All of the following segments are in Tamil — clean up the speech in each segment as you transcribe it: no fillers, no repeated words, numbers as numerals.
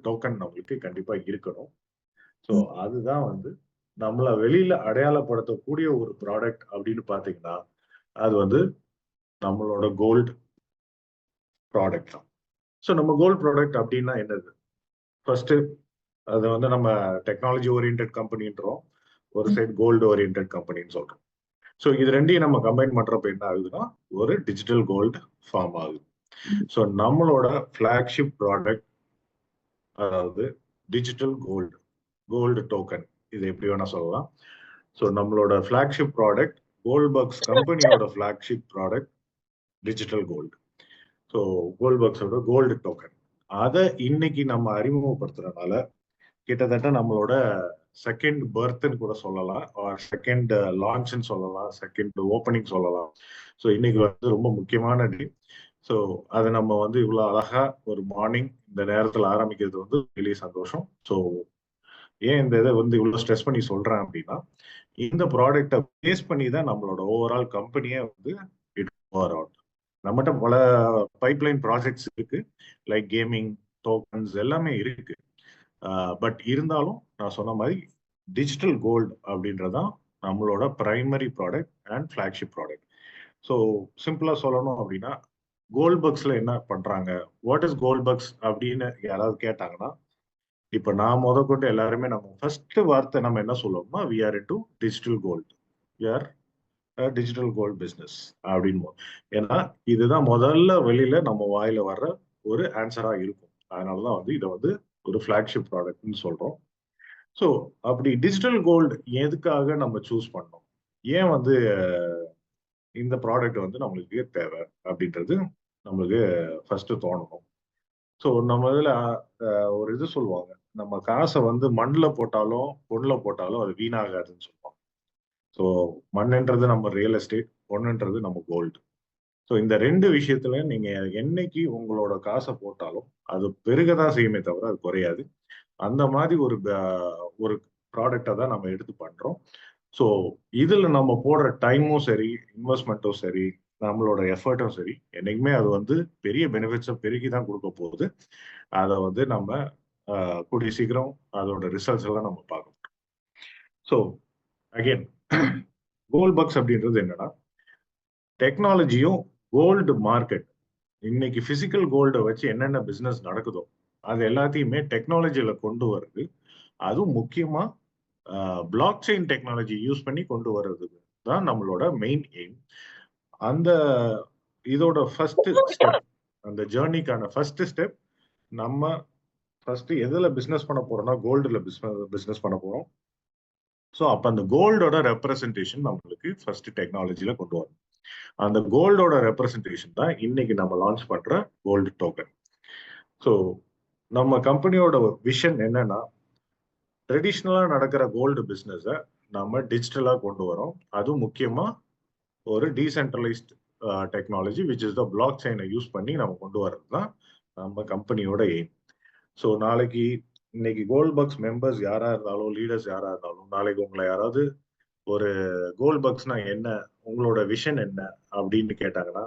டோக்கன் நம்மளுக்கு கண்டிப்பா இருக்கணும். ஸோ அதுதான் வந்து நம்மள வெளியில அடையாளப்படுத்தக்கூடிய ஒரு ப்ராடக்ட் அப்படின்னு பாத்தீங்கன்னா அது வந்து நம்மளோட கோல்டு ப்ராடக்ட் தான். ஸோ நம்ம கோல்டு ப்ராடக்ட் அப்படின்னா என்னது? ஃபர்ஸ்ட் அது வந்து நம்ம டெக்னாலஜி ஓரியன்ட் கம்பெனின்றோம், ஒரு சைடு கோல்டு ஓரியன்ட் கம்பெனின்னு சொல்றோம். ஸோ இது ரெண்டையும் நம்ம கம்பைன் பண்றப்ப என்ன ஆகுதுன்னா ஒரு டிஜிட்டல் கோல்டு ஃபார்ம் ஆகுது. ஸோ நம்மளோட ஃபிளாக்ஷிப் ப்ராடக்ட் அதாவது டிஜிட்டல் கோல்டு கோல்டு டோக்கன், இது எப்படி வேணா சொல்லலாம். ஸோ நம்மளோட ஃபிளாக்ஷிப் ப்ராடக்ட் கோல்ட்பர்க்ஸ் கம்பெனியோட flagship product digital gold. So கோல்ட்பர்க்ஸோட கோல்டு டோக்கன் அதை இன்னைக்கு நம்ம அறிமுகப்படுத்துறதுனால கிட்டத்தட்ட நம்மளோட செகண்ட் பர்த்ன்னு கூட சொல்லலாம், செகண்ட் லான்ச்னு சொல்லலாம், செகண்ட் ஓப்பனிங் சொல்லலாம். ஸோ இன்னைக்கு வந்து ரொம்ப முக்கியமான டே. ஸோ அதை நம்ம வந்து இவ்வளோ அழகா ஒரு மார்னிங் இந்த நேரத்தில் ஆரம்பிக்கிறது வந்து வெளியே சந்தோஷம். ஸோ ஏன் இந்த இதை வந்து இவ்வளோ ஸ்ட்ரெஸ் பண்ணி சொல்றேன் அப்படின்னா இந்த ப்ராடக்டை பேஸ் பண்ணி தான் நம்மளோட ஓவரால் கம்பெனியே வந்து இட் ஓவர் அவுட். நம்மகிட்ட பல பைப்லைன் ப்ராஜெக்ட்ஸ் இருக்கு, லைக் கேமிங் டோக்கன்ஸ் எல்லாமே இருக்கு. பட் இருந்தாலும் நான் சொன்ன மாதிரி டிஜிட்டல் கோல்டு அப்படின்றதான் நம்மளோட primary product and flagship product. So சிம்பிளா சொல்லணும் அப்படின்னா கோல்ட்பர்க்ஸ்ல என்ன பண்றாங்க, வாட் இஸ் கோல்ட்பர்க்ஸ் அப்படின்னு யாராவது கேட்டாங்கன்னா இப்ப நான் கொண்டு எல்லாருமே நம்ம ஃபர்ஸ்ட் வார்த்தை நம்ம என்ன சொல்லுவோம்னா we are into digital gold, we are digital gold business அப்படின்னு. ஏன்னா இதுதான் முதல்ல வெளியில நம்ம வாயில வர்ற ஒரு ஆன்சரா இருக்கும். அதனாலதான் வந்து இதை வந்து ஒரு ஃபிளாக்ஷிப் ப்ராடக்ட்னு சொல்றோம். ஸோ அப்படி டிஜிட்டல் கோல்டு எதுக்காக நம்ம சூஸ் பண்ணோம், ஏன் வந்து இந்த ப்ராடக்ட் வந்து நம்மளுக்கு தேவை அப்படின்றது நம்மளுக்கு ஃபர்ஸ்ட் தோணணும். ஸோ நம்ம இதுல ஒரு இது சொல்லுவாங்க, நம்ம காசை வந்து மண்ணில் போட்டாலும் பொண்ணுல போட்டாலும் அது வீணாகாதுன்னு சொல்லுவாங்க. ஸோ மண்ணுன்றது நம்ம ரியல் எஸ்டேட், பொண்ணுன்றது நம்ம கோல்டு. ஸோ இந்த ரெண்டு விஷயத்துல நீங்க என்னைக்கு உங்களோட காசை போட்டாலும் அது பெருகதான் செய்யுமே தவிர அது குறையாது. அந்த மாதிரி ஒரு ப்ராடக்டை தான் நம்ம எடுத்து பண்றோம். ஸோ இதுல நம்ம போடுற டைமும் சரி, இன்வெஸ்ட்மெண்ட்டும் சரி, நம்மளோட எஃபர்ட்டும் சரி, என்னைக்குமே அது வந்து பெரிய பெனிஃபிட்ஸை பெருகி தான் கொடுக்க போகுது. அதை வந்து நம்ம கூடிய சீக்கிரம் அதோட ரிசல்ட்ஸ் எல்லாம் நம்ம பார்க்கணும். ஸோ அகெயின் கோல்ட்பர்க்ஸ் அப்படின்றது என்னன்னா டெக்னாலஜியும் கோல்டு மார்க்கெட், இன்னைக்கு பிசிக்கல் கோல்டை வச்சு என்னென்ன பிசினஸ் நடக்குதோ அது எல்லாத்தையுமே டெக்னாலஜியில கொண்டு வருது. அதுவும் முக்கியமா பிளாக் செயின் டெக்னாலஜி யூஸ் பண்ணி கொண்டு வர்றதுக்கு தான் நம்மளோட மெயின் எய்ம். அந்த இதோட ஃபர்ஸ்ட் ஸ்டெப், அந்த ஜேர்னிக்கான ஃபர்ஸ்ட் ஸ்டெப், நம்ம ஃபர்ஸ்ட் எதுல பிசினஸ் பண்ண போறோம்னா கோல்டுல பிசினஸ் பண்ண போறோம். ஸோ அப்ப அந்த கோல்டோட ரெப்ரசன்டேஷன் நம்மளுக்கு ஃபர்ஸ்ட் டெக்னாலஜியில கொண்டு வரும். அந்த கோல்டோட ரெப்ரசன்டேஷன் தான் இன்னைக்கு நம்ம லான்ச் பண்ற கோல்டு டோக்கன். ஸோ நம்ம கம்பெனியோட விஷன் என்னன்னா ட்ரெடிஷ்னலா நடக்கிற கோல்டு பிசினஸ நம்ம டிஜிட்டலா கொண்டு வரோம். அதுவும் முக்கியமா ஒரு decentralized technology which is the block செயினை யூஸ் பண்ணி நம்ம கொண்டு வர்றது தான் நம்ம கம்பெனியோட எய்ம். ஸோ நாளைக்கு இன்னைக்கு கோல்ட்பர்க்ஸ் மெம்பர்ஸ் யாரா இருந்தாலும், லீடர்ஸ் யாரா இருந்தாலும், நாளைக்கு உங்களை யாராவது ஒரு கோல்ட்பர்க்ஸ்னா என்ன, உங்களோட விஷன் என்ன அப்படின்னு கேட்டாங்கன்னா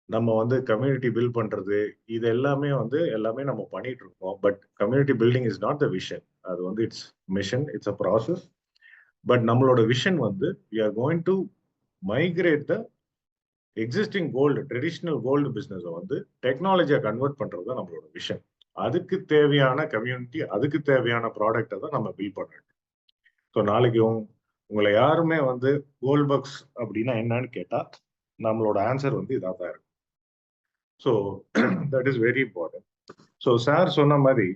நம்ம வந்து கம்யூனிட்டி பில்ட் பண்றது இது எல்லாமே வந்து எல்லாமே நம்ம பண்ணிட்டு இருக்கோம். But community building is not the vision, அது வந்து it's mission, it's a process. But நம்மளோட விஷன் வந்து we are going to migrate the existing gold traditional gold பிசினஸை வந்து டெக்னாலஜியை கன்வெர்ட் பண்றது தான் நம்மளோட விஷன். அதுக்கு தேவையான கம்யூனிட்டி, அதுக்கு தேவையான ப்ராடக்டை தான் நம்ம பில்ட் பண்ணணும். ஸோ நாளைக்கு உங்களை யாருமே வந்து கோல்ட்பர்க்ஸ் அப்படின்னா என்னன்னு கேட்டா நம்மளோட ஆன்சர் வந்து இதாக தான் இருக்கும். So that is very important. So sir சொன்ன மாதிரி,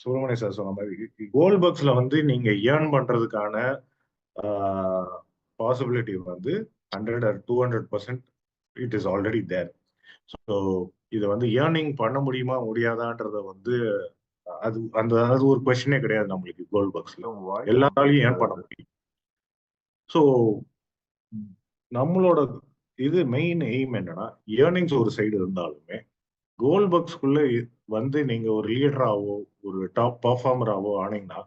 சுப்பிரமணிய சார் சொன்ன மாதிரி கோல்ட்பர்க்ஸ்ல வந்து நீங்க ஏர்ன் பண்றதுக்கான பாசிபிலிட்டி வந்து 100 or 200% it is already there. So இதை வந்து ஏர்னிங் பண்ண முடியுமா முடியாதான்றத வந்து அது ஒரு கொஸ்டினே கிடையாது நம்மளுக்கு. கோல்ட்பர்க்ஸ்ல எல்லாராலையும் ஏர்ன் பண்ண முடியும். ஸோ நம்மளோட இது மெயின் எய்ம் என்னன்னா ஏர்னிங்ஸ் ஒரு சைடு இருந்தாலுமே கோல்ட்பர்க்ஸ்குள்ள வந்து நீங்க ஒரு லீடராவோ ஒரு டாப் பர்ஃபார்மராவோ ஆனீங்கன்னா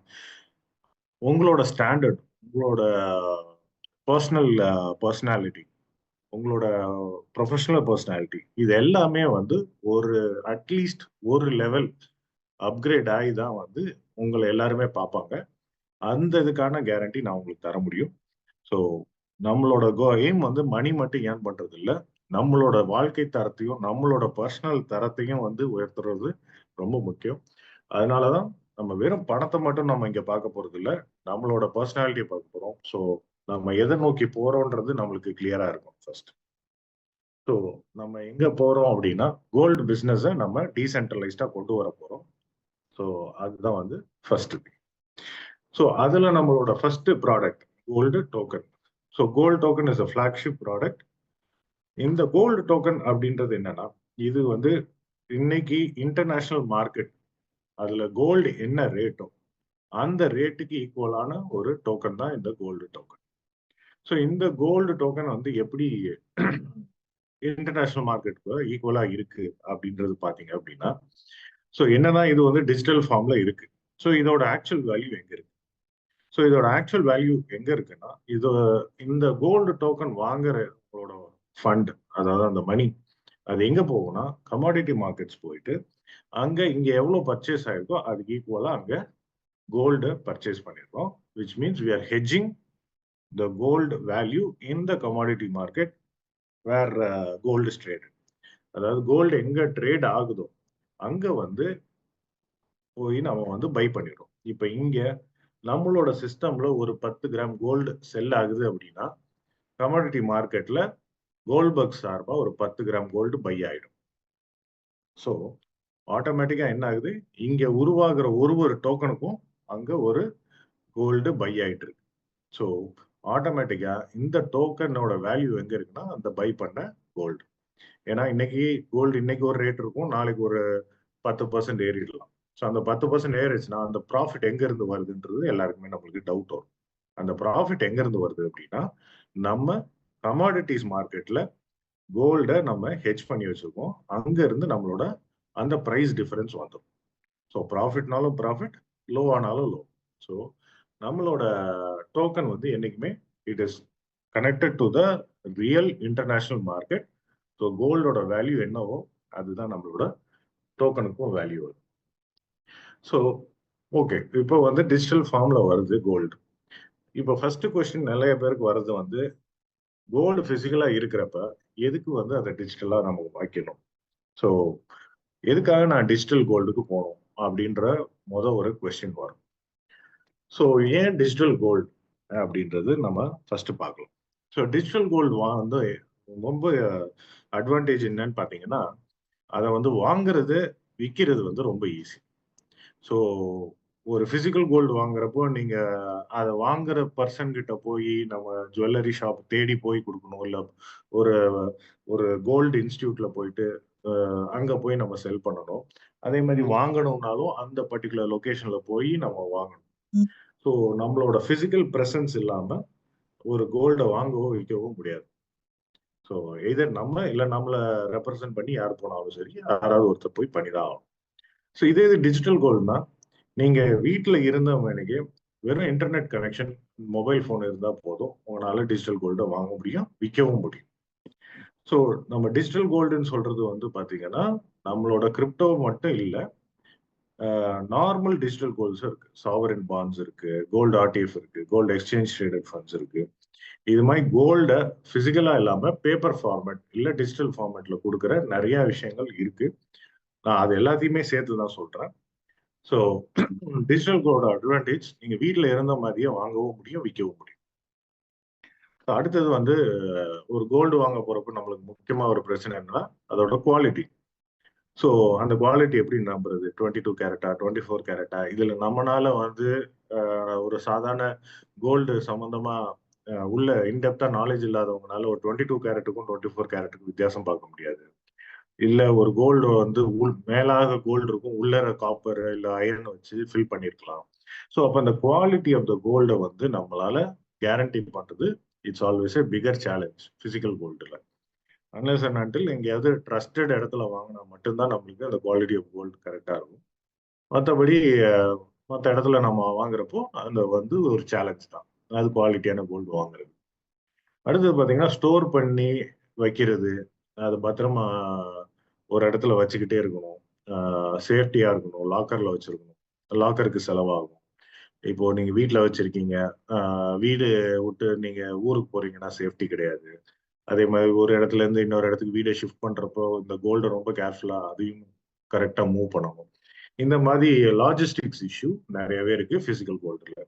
உங்களோட ஸ்டாண்டர்ட், உங்களோட பர்சனாலிட்டி, உங்களோட ப்ரொஃபஷனல் பர்சனாலிட்டி இது எல்லாமே வந்து ஒரு அட்லீஸ்ட் ஒரு லெவல் அப்கிரேட் ஆகி தான் வந்து உங்களை எல்லாருமே பார்ப்பாங்க. அந்த இதுக்கான கேரண்டி நான் உங்களுக்கு தர முடியும். ஸோ நம்மளோட எய்ம் வந்து மணி மட்டும் ஏர்ன் பண்றது இல்ல, நம்மளோட வாழ்க்கை தரத்தையும் நம்மளோட பர்சனல் தரத்தையும் வந்து உயர்த்துறது ரொம்ப முக்கியம். அதனாலதான் நம்ம வெறும் பணத்தை மட்டும் நம்ம இங்க பார்க்க போறது இல்ல, நம்மளோட பர்சனாலிட்டியை பார்க்க போறோம். ஸோ நம்ம எதை நோக்கி போறோம்ன்றது நம்மளுக்கு கிளியரா இருக்கும் ஃபர்ஸ்ட். ஸோ நம்ம எங்க போறோம் அப்படின்னா கோல்டு பிசினஸை நம்ம டீசென்ட்ரலைஸ்டா கொண்டு வர போறோம். ஸோ அதுதான் வந்து ஃபர்ஸ்ட். ஸோ அதுல நம்மளோட first product gold token. So gold token is a flagship product. இந்த கோல்டு டோக்கன் அப்படின்றது என்னன்னா, இது வந்து இன்னைக்கு இன்டர்நேஷனல் மார்க்கெட் அதுல கோல்டு என்ன ரேட்டோ அந்த ரேட்டுக்கு ஈக்குவலான ஒரு டோக்கன் தான் இந்த கோல்டு டோக்கன். ஸோ இந்த கோல்டு டோக்கன் வந்து எப்படி இன்டர்நேஷனல் மார்க்கெட்டுக்கு ஈக்குவலா இருக்கு அப்படின்றது பாத்தீங்க அப்படின்னா, ஸோ என்னதான் இது வந்து டிஜிட்டல் ஃபார்ம்ல இருக்கு. ஸோ இதோட ஆக்சுவல் வேல்யூ எங்க இருக்கு? ஸோ இதோட ஆக்சுவல் வேல்யூ எங்க இருக்குன்னா, இது இந்த கோல்டு டோக்கன் வாங்குறவங்களோட ஃபண்ட், அதாவது அந்த மணி, அது எங்க போகும்னா கமாடிட்டி மார்க்கெட்ஸ் போயிட்டு அங்க இங்க எவ்வளவு பர்ச்சேஸ் ஆயிருக்கோ அதுக்கு ஈக்குவலா அங்க கோல்டு பர்ச்சேஸ் பண்ணிருக்கோம். Which means we are hedging the gold value in the commodity market where gold is trade. அதாவது கோல்டு எங்க ட்ரேட் ஆகுதோ அங்க வந்து போய் நம்ம வந்து பை பண்ணிடுறோம். இப்ப இங்க நம்மளோட சிஸ்டம்ல ஒரு 10 கிராம் கோல்டு செல் ஆகுது அப்படின்னா கமாடிட்டி மார்க்கெட்ல கோல்ட்பர்க் சார்பா ஒரு 10 கிராம் கோல்டு பை ஆயிடும். ஸோ ஆட்டோமேட்டிக்கா என்ன ஆகுது, இங்க உருவாகிற ஒரு டோக்கனுக்கும் அங்க ஒரு கோல்டு பை ஆயிட்டு இருக்கு. ஸோ ஆட்டோமேட்டிக்கா இந்த டோக்கனோட வேல்யூ எங்க இருக்குன்னா அந்த பை பண்ண கோல்டு. ஏன்னா இன்னைக்கு கோல்டு இன்னைக்கு ஒரு ரேட் இருக்கும், நாளைக்கு ஒரு 10% ஏறிடலாம். ஸோ அந்த 10% ஏறிச்சுன்னா அந்த ப்ராஃபிட் எங்க இருந்து வருதுன்றது எல்லாருக்குமே நம்மளுக்கு டவுட் வரும். அந்த ப்ராஃபிட் எங்க இருந்து வருது அப்படின்னா, நம்ம கமாடிட்டிஸ் மார்க்கெட்ல கோல்டை நம்ம ஹெட்ஜ் பண்ணி வச்சிருக்கோம். அங்க இருந்து நம்மளோட அந்த பிரைஸ் டிஃபரன்ஸ் வந்துடும். ஸோ ப்ராஃபிட்னாலும் ப்ராஃபிட், லோ ஆனாலும் லோ. ஸோ நம்மளோட டோக்கன் வந்து என்னைக்குமே it is connected to the real international market. So கோல்டோட வேல்யூ என்னவோ அதுதான் நம்மளோட டோக்கனுக்கும் வேல்யூ வரும். ஸோ ஓகே, இப்போ வந்து டிஜிட்டல் ஃபார்ம்ல வருது கோல்டு. இப்போ ஃபர்ஸ்ட் கொஸ்டின் நிறைய பேருக்கு வர்றது வந்து கோல்டு பிசிக்கலா இருக்கிறப்ப எதுக்கு வந்து அதை டிஜிட்டலா நம்ம வைக்கணும்? ஸோ எதுக்காக நான் டிஜிட்டல் கோல்டுக்கு போகணும் அப்படின்ற ஒரு கொஸ்டின் வரும். ஸோ ஏன் டிஜிட்டல் கோல்டு அப்படின்றது நம்ம ஃபர்ஸ்ட் பார்க்கலாம். ஸோ டிஜிட்டல் கோல்டு வந்து ரொம்ப அட்வான்டேஜ் என்னன்னு பார்த்தீங்கன்னா, அதை வந்து வாங்குறது விற்கிறது வந்து ரொம்ப ஈஸி. ஸோ ஒரு பிசிக்கல் கோல்டு வாங்குறப்போ நீங்க அதை வாங்குற பர்சன் கிட்ட போய் நம்ம ஜுவல்லரி ஷாப் தேடி போய் கொடுக்கணும், இல்லை ஒரு ஒரு கோல்டு இன்ஸ்டியூட்ல போயிட்டு அங்க போய் நம்ம செல் பண்ணணும். அதே மாதிரி வாங்கணும்னாலும் அந்த பர்டிகுலர் லொகேஷன்ல போய் நம்ம வாங்கணும். ஸோ நம்மளோட பிசிக்கல் பிரசன்ஸ் இல்லாம ஒரு கோல்டை வாங்கவோ விற்கவோ முடியாது. ஸோ எதர் நம்ம இல்லை நம்மளை ரெப்ரசென்ட் பண்ணி யார் போனாலும் சரி, யாராவது ஒருத்தர் போய் பண்ணிதான் ஆகும். ஸோ இதே இது டிஜிட்டல் கோல்டுனா நீங்க வீட்டில் இருந்தவங்க வெறும் இன்டர்நெட் கனெக்ஷன், மொபைல் போன் இருந்தா போதும், உங்களால டிஜிட்டல் கோல்டை வாங்க முடியும், விற்கவும் முடியும். ஸோ நம்ம டிஜிட்டல் கோல்டுன்னு சொல்றது வந்து பாத்தீங்கன்னா நம்மளோட கிரிப்டோ மட்டும் இல்லை, நார்மல் டிஜிட்டல் கோல்ட்ஸ் இருக்கு, சாவரின் பாண்ட்ஸ் இருக்கு, கோல்டு ஆர்டிஎஃப் இருக்கு, கோல்டு எக்ஸ்சேஞ்ச் ட்ரேடட் ஃபண்ட்ஸ் இருக்கு. இது மாதிரி கோல்டை பிசிக்கலா இல்லாம பேப்பர் ஃபார்மேட் இல்ல டிஜிட்டல் ஃபார்மேட்ல கொடுக்குற நிறைய விஷயங்கள் இருக்கு. நான் அது எல்லாத்தையுமே சேர்த்து தான் சொல்றேன். ஸோ டிஜிட்டல் கோல்டோட அட்வான்டேஜ் நீங்க வீட்டில் இருந்த மாதிரியே வாங்கவும் முடியும், விற்கவும் முடியும். அடுத்தது வந்து ஒரு கோல்டு வாங்க போறப்ப நம்மளுக்கு முக்கியமா ஒரு பிரச்சனை என்னன்னா அதோட குவாலிட்டி. ஸோ அந்த குவாலிட்டி எப்படி நம்புறது? 22 கேரட்டா, 24 கேரட்டா? இதுல நம்மளால வந்து ஒரு சாதாரண கோல்டு சம்பந்தமா உள்ள இன்டெப்தா நாலேஜ் இல்லாதவங்கனால ஒரு 22 கேரட்டுக்கும் 24 கேரட்டுக்கும் வித்தியாசம் பார்க்க முடியாது. இல்ல ஒரு கோல்டு வந்து மேலாக கோல்டு இருக்கும், உள்ளர காப்பர் இல்ல அயர்ன் வச்சு ஃபில் பண்ணிருக்கலாம். ஸோ அப்ப அந்த குவாலிட்டி ஆஃப் த கோல்டை வந்து நம்மளால கேரண்டி பண்றது it's always a bigger challenge physical கோல்டுல. அன்லெஸ் அண்ட் அன்டில் எங்கேயாவது ட்ரஸ்டட் இடத்துல வாங்கினா மட்டும்தான் நம்மளுக்கு அந்த குவாலிட்டி ஆஃப் கோல்டு கரெக்டா இருக்கும். மற்றபடி மற்ற இடத்துல நம்ம வாங்குறப்போ அந்த வந்து ஒரு சேலஞ்ச் தான், அது குவாலிட்டியான கோல்டு வாங்குறது. அடுத்தது பார்த்தீங்கன்னா ஸ்டோர் பண்ணி வைக்கிறது, அது பத்திரமா ஒரு இடத்துல வச்சுக்கிட்டே இருக்கணும். சேஃப்டியா இருக்கணும், லாக்கர்ல வச்சிருக்கணும். லாக்கருக்கு செலவாகும். இப்போ நீங்க வீட்ல வச்சிருக்கீங்க, வீடு விட்டு நீங்க ஊருக்கு போறீங்கன்னா சேஃப்டி கிடையாது. அதே மாதிரி ஒரு இடத்துல இருந்து இன்னொரு இடத்துக்கு வீடை ஷிஃப்ட் பண்றப்போ இந்த கோல்டை ரொம்ப கேர்ஃபுல்லா அதையும் கரெக்டா மூவ் பண்ணணும். இந்த மாதிரி லாஜிஸ்டிக்ஸ் இஷ்யூ நிறையவே இருக்கு பிசிக்கல் கோல்டுல.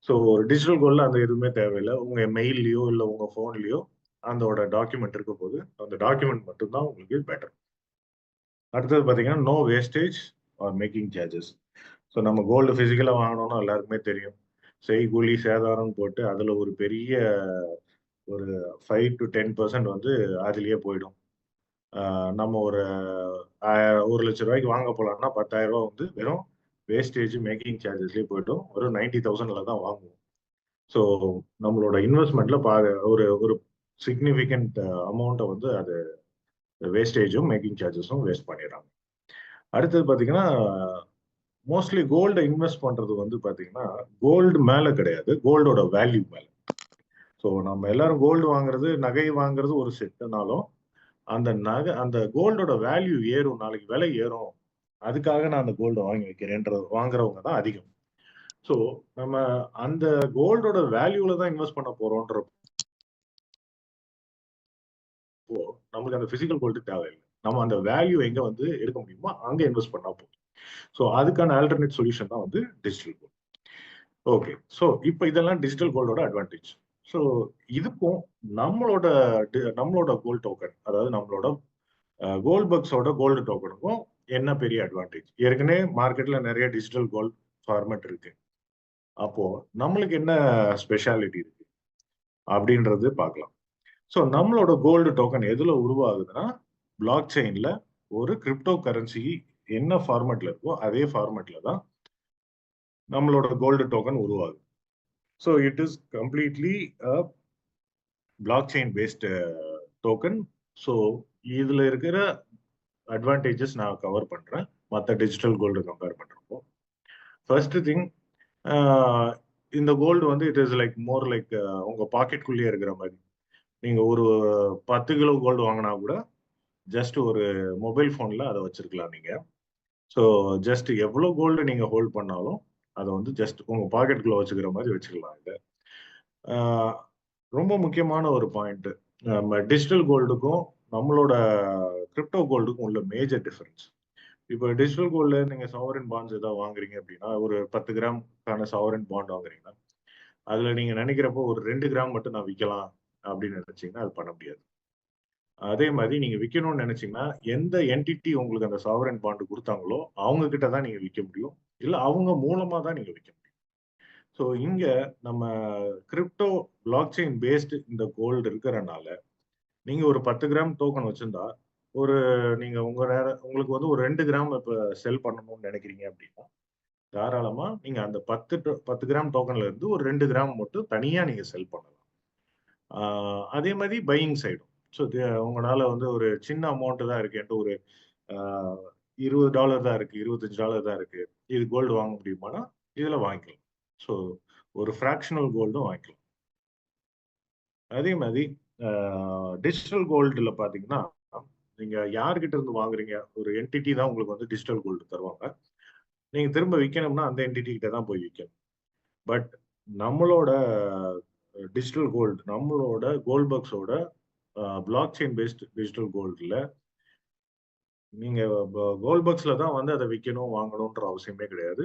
ஸோ ஒரு டிஜிட்டல் கோல்ட்ல அந்த எதுவுமே தேவையில்லை. உங்க மெயில்லையோ இல்லை உங்க போன்லயோ அதோட டாக்குமெண்ட் இருக்க போது அந்த டாக்குமெண்ட் மட்டும்தான் உங்களுக்கு பெட்டர். அடுத்தது பார்த்தீங்கன்னா no wastage or making charges. So நம்ம கோல்டு பிசிக்கலாக வாங்கணும்னா எல்லாருக்குமே தெரியும், செய்கூலி சேதாரம் போட்டு அதுல ஒரு பெரிய ஒரு 5 to 10% வந்து அதுலயே போயிடும். நம்ம ஒரு 1,00,000 ரூபாய்க்கு வாங்க போலாம்னா 10,000 ரூபாய் வந்து வெறும் வேஸ்டேஜ் மேக்கிங் சார்ஜஸ்லயே போயிடும். ஒரு 90,000ல தான் வாங்குவோம். ஸோ நம்மளோட இன்வெஸ்ட்மெண்ட்ல ஒரு ஒரு சிக்னிஃபிகண்ட் அமௌண்ட்டை வந்து அது வேஸ்டேஜும் மேக்கிங் சார்ஜஸும் வேஸ்ட் பண்ணிடுறாங்க. அடுத்தது பார்த்தீங்கன்னா மோஸ்ட்லி கோல்டை இன்வெஸ்ட் பண்றது வந்து பார்த்தீங்கன்னா கோல்டு மேல கிடையாது, கோல்டோட வேல்யூ மேல. ஸோ நம்ம எல்லாரும் கோல்டு வாங்குறது, நகை வாங்குறது ஒரு செட்டுனாலும் அந்த நகை அந்த கோல்டோட வேல்யூ ஏறும், நாளைக்கு விலை ஏறும், அதுக்காக நான் அந்த கோல்டை வாங்கி வைக்கிறேன்ற வாங்குறவங்க தான் அதிகம். ஸோ நம்ம அந்த கோல்டோட வேல்யூல தான் இன்வெஸ்ட் பண்ண போறோம்ன்றப்போ நம்மளுக்கு அந்த பிசிக்கல் கோல்டு தேவையில்லை. நம்ம அந்த வேல்யூ எங்க வந்து எடுக்க முடியுமோ அங்க இன்வெஸ்ட் பண்ணா போதும். ஸோ அதுக்கான ஆல்டர்னேட் சொல்யூஷன் தான் வந்து டிஜிட்டல் கோல்டு. ஓகே, ஸோ இப்போ இதெல்லாம் டிஜிட்டல் கோல்டோட அட்வான்டேஜ். ஸோ இதுக்கும் நம்மளோட நம்மளோட கோல்டு டோக்கன், அதாவது நம்மளோட கோல்ட் பக்ஸோட கோல்டு டோக்கனுக்கும் என்ன பெரிய அட்வான்டேஜ்? ஏற்கனவே மார்க்கெட்ல நிறைய டிஜிட்டல் கோல்ட் ஃபார்மேட் இருக்கு. அப்போ நம்மளுக்கு என்ன ஸ்பெஷாலிட்டி இருக்கு அப்படின்றது பார்க்கலாம். ஸோ நம்மளோட கோல்டு டோக்கன் எதுல உருவாகுதுன்னா பிளாக் செயின்ல ஒரு கிரிப்டோ கரன்சி என்ன ஃபார்மேட்ல இருக்கோ அதே ஃபார்மேட்ல தான் நம்மளோட கோல்டு டோக்கன் உருவாகுது. So it is completely block chain based token. So இதுல இருக்கிற அட்வான்டேஜஸ் நான் கவர் பண்றேன் மற்ற டிஜிட்டல் கோல்டு கம்பேர் பண்றப்போ. ஃபர்ஸ்ட் திங், இந்த கோல்டு வந்து it is like more like உங்க பாக்கெட்குள்ளேயே இருக்கிற மாதிரி. நீங்க ஒரு 10 கிலோ கோல்டு வாங்கினா கூட ஜஸ்ட் ஒரு மொபைல் போன்ல அதை வச்சிருக்கலாம் நீங்க. ஸோ ஜஸ்ட் எவ்வளோ கோல்டு நீங்க ஹோல்ட் பண்ணாலும் அதை வந்து ஜஸ்ட் உங்க பாக்கெட்டுக்குள்ள வச்சுக்கிற மாதிரி வச்சுக்கலாம். இது ரொம்ப முக்கியமான ஒரு பாயிண்ட். நம்ம டிஜிட்டல் கோல்டுக்கும் நம்மளோட கிரிப்டோ கோல்டுக்கும் உள்ள மேஜர் டிஃபரன்ஸ். இப்போ டிஜிட்டல் கோல்ட்ல நீங்க சாவரின் பாண்ட்ஸ் ஏதாவது வாங்குறீங்க அப்படின்னா, ஒரு 10 கிராம்க்கான சாவரின் பாண்ட் வாங்குறீங்கன்னா அதுல நீங்க நினைக்கிறப்போ ஒரு 2 கிராம் மட்டும் நான் விற்கலாம் அப்படின்னு நினைச்சீங்கன்னா அது பண்ண முடியாது. அதே மாதிரி நீங்க விற்கணும்னு நினைச்சீங்கன்னா எந்த என்டிட்டி உங்களுக்கு அந்த சாவரின் பாண்ட் கொடுத்தாங்களோ அவங்க கிட்ட தான் நீங்க விற்க முடியும், இல்ல அவங்க மூலமா தான் நீங்க விற்க முடியும். ஸோ இங்க நம்ம கிரிப்டோ பிளாக் செயின் பேஸ்டு இந்த கோல்டு இருக்கிறனால நீங்க ஒரு 10 கிராம் டோக்கன் வச்சிருந்தா ஒரு நீங்க உங்களுக்கு வந்து ஒரு 2 கிராம் இப்ப செல் பண்ணணும்னு நினைக்கிறீங்க அப்படின்னா தாராளமா நீங்க அந்த 10 கிராம் டோக்கன்ல இருந்து ஒரு 2 கிராம் மட்டும் தனியா நீங்க செல் பண்ணலாம். அதே மாதிரி பையிங் சைடும். ஸோ உங்களால வந்து ஒரு சின்ன அமௌண்ட் தான் இருக்கு, என்கிட்ட ஒரு $20 தான் இருக்கு, $25 தான் இருக்கு, இது கோல்டு வாங்க முடியுமானா இதுல வாங்கிக்கலாம். ஸோ ஒரு ஃப்ராக்ஷனல் கோல்டும் வாங்கிக்கலாம். அதே மாதிரி டிஜிட்டல் கோல்டுல பாத்தீங்கன்னா நீங்க யார்கிட்ட இருந்து வாங்குறீங்க, ஒரு என்டிட்டி தான் உங்களுக்கு வந்து டிஜிட்டல் கோல்டு தருவாங்க. நீங்க திரும்ப விற்கணும்னா அந்த என்டிட்டி கிட்ட தான் போய் விற்கணும். பட் நம்மளோட டிஜிட்டல் கோல்டு, நம்மளோட கோல்ட் பக்ஸோட பிளாக் செயின் பேஸ்ட் டிஜிட்டல் கோல்டுல நீங்க கோல்ட் பக்ஸ்ல தான் வந்து அதை விற்கணும் வாங்கணும்ன்ற அவசியமே கிடையாது.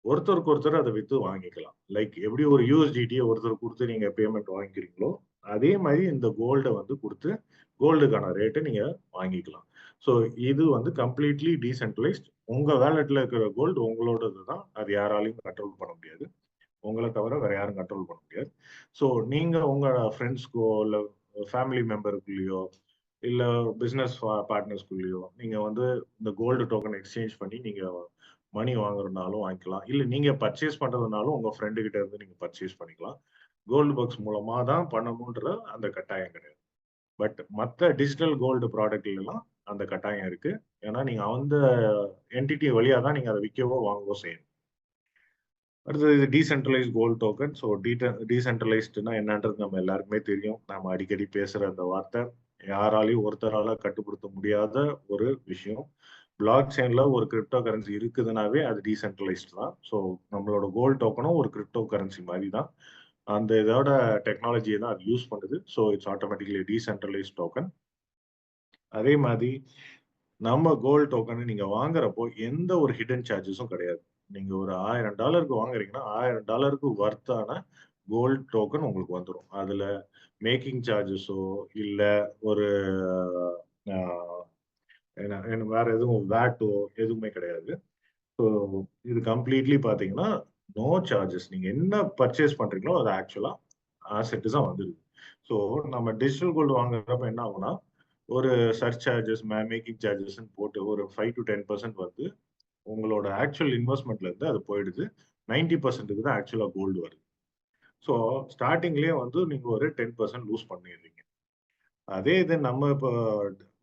ஒருத்தருக்கு ஒருத்தர் அதை வித்து வாங்கிக்கலாம். லைக் எப்படி ஒரு யூஎஸ்டிடியை ஒருத்தர் கொடுத்து நீங்க பேமெண்ட் வாங்கிக்கிறீங்களோ அதே மாதிரி இந்த கோல்டை வந்து கொடுத்து கோல்டுக்கான ரேட்டை நீங்க வாங்கிக்கலாம். ஸோ இது வந்து கம்ப்ளீட்லி டீசென்ட்ரலைஸ்ட். உங்க வேலெட்ல இருக்கிற கோல்டு உங்களோடது தான், அது யாராலையும் கண்ட்ரோல் பண்ண முடியாது. உங்களை தவிர வேற யாரும் கண்ட்ரோல் பண்ண முடியாது. ஸோ நீங்க உங்க ஃப்ரெண்ட்ஸ்க்கோ இல்லை ஃபேமிலி மெம்பருக்குள்ளேயோ இல்லை பிஸ்னஸ் பார்ட்னர்ஸ்குள்ளேயோ நீங்க வந்து இந்த கோல்டு டோக்கன் எக்ஸ்சேஞ்ச் பண்ணி நீங்க மணி வாங்குறதுனாலும் வாங்கிக்கலாம், இல்லை நீங்க பர்ச்சேஸ் பண்றதுனாலும் உங்க ஃப்ரெண்டு கிட்ட இருந்து நீங்க பர்ச்சேஸ் பண்ணிக்கலாம். கோல்டு பாக்ஸ் மூலமா தான் பண்ணணும்ன்ற அந்த கட்டாயம் கிடையாது. பட் மற்ற டிஜிட்டல் கோல்டு ப்ராடக்ட்ல எல்லாம் அந்த கட்டாயம் இருக்கு. ஏன்னா நீங்க அந்த என்டிட்டி வழியா தான் நீங்க அதை விற்கவோ வாங்கவோ செய்யணும். அடுத்தது இது டீசென்ட்ரலைஸ்ட் கோல்டு டோக்கன். ஸோ டீசென்ட்ரலைஸ்டுனா என்னன்றது நம்ம எல்லாருக்குமே தெரியும். நம்ம அடிக்கடி பேசுற அந்த வார்த்தை யாராலையும் ஒருத்தரால கட்டுப்படுத்த முடியாத ஒரு விஷயம். பிளாக் செயின்ல ஒரு கிரிப்டோ கரன்சி இருக்குதுனாவே அது டீசென்ட்ரலைஸ்ட் தான். ஸோ நம்மளோட கோல்ட் டோக்கனும் ஒரு கிரிப்டோ கரன்சி மாதிரி தான். அந்த இதோட டெக்னாலஜியை தான் அது யூஸ் பண்ணுது. So it's automatically decentralised token. அதே மாதிரி நம்ம கோல்ட் டோக்கன் நீங்க வாங்குறப்போ எந்த ஒரு ஹிடன் சார்ஜஸும் கிடையாது. நீங்க ஒரு $1000 வாங்குறீங்கன்னா $1000 வர்த்தான கோல்ட் டோக்கன் உங்களுக்கு வந்துடும். அதுல மேக்கிங் சார்ஜஸோ இல்ல ஒரு வேற எதுவும் வேட்டோ எதுவுமே கிடையாது. ஸோ இது கம்ப்ளீட்லி பாத்தீங்கன்னா நோ சார்ஜஸ். நீங்க என்ன பர்ச்சேஸ் பண்றீங்களோ அது ஆக்சுவலா ஆசெட்ஸா வந்துருது. ஸோ நம்ம டிஜிட்டல் கோல்டு வாங்குறப்ப என்ன ஆகும்னா ஒரு சர்ச் சார்ஜஸ் மேக்கிங் சார்ஜஸ் போட்டு ஒரு 5 to 10% வந்து உங்களோட ஆக்சுவல் இன்வெஸ்ட்மெண்ட்ல இருந்து அது போயிடுது. 90% தான் ஆக்சுவலா கோல்டு வருது. ஸோ ஸ்டார்டிங்லயே வந்து நீங்க ஒரு 10% லூஸ் பண்ணிடுறீங்க. அதே இது நம்ம இப்போ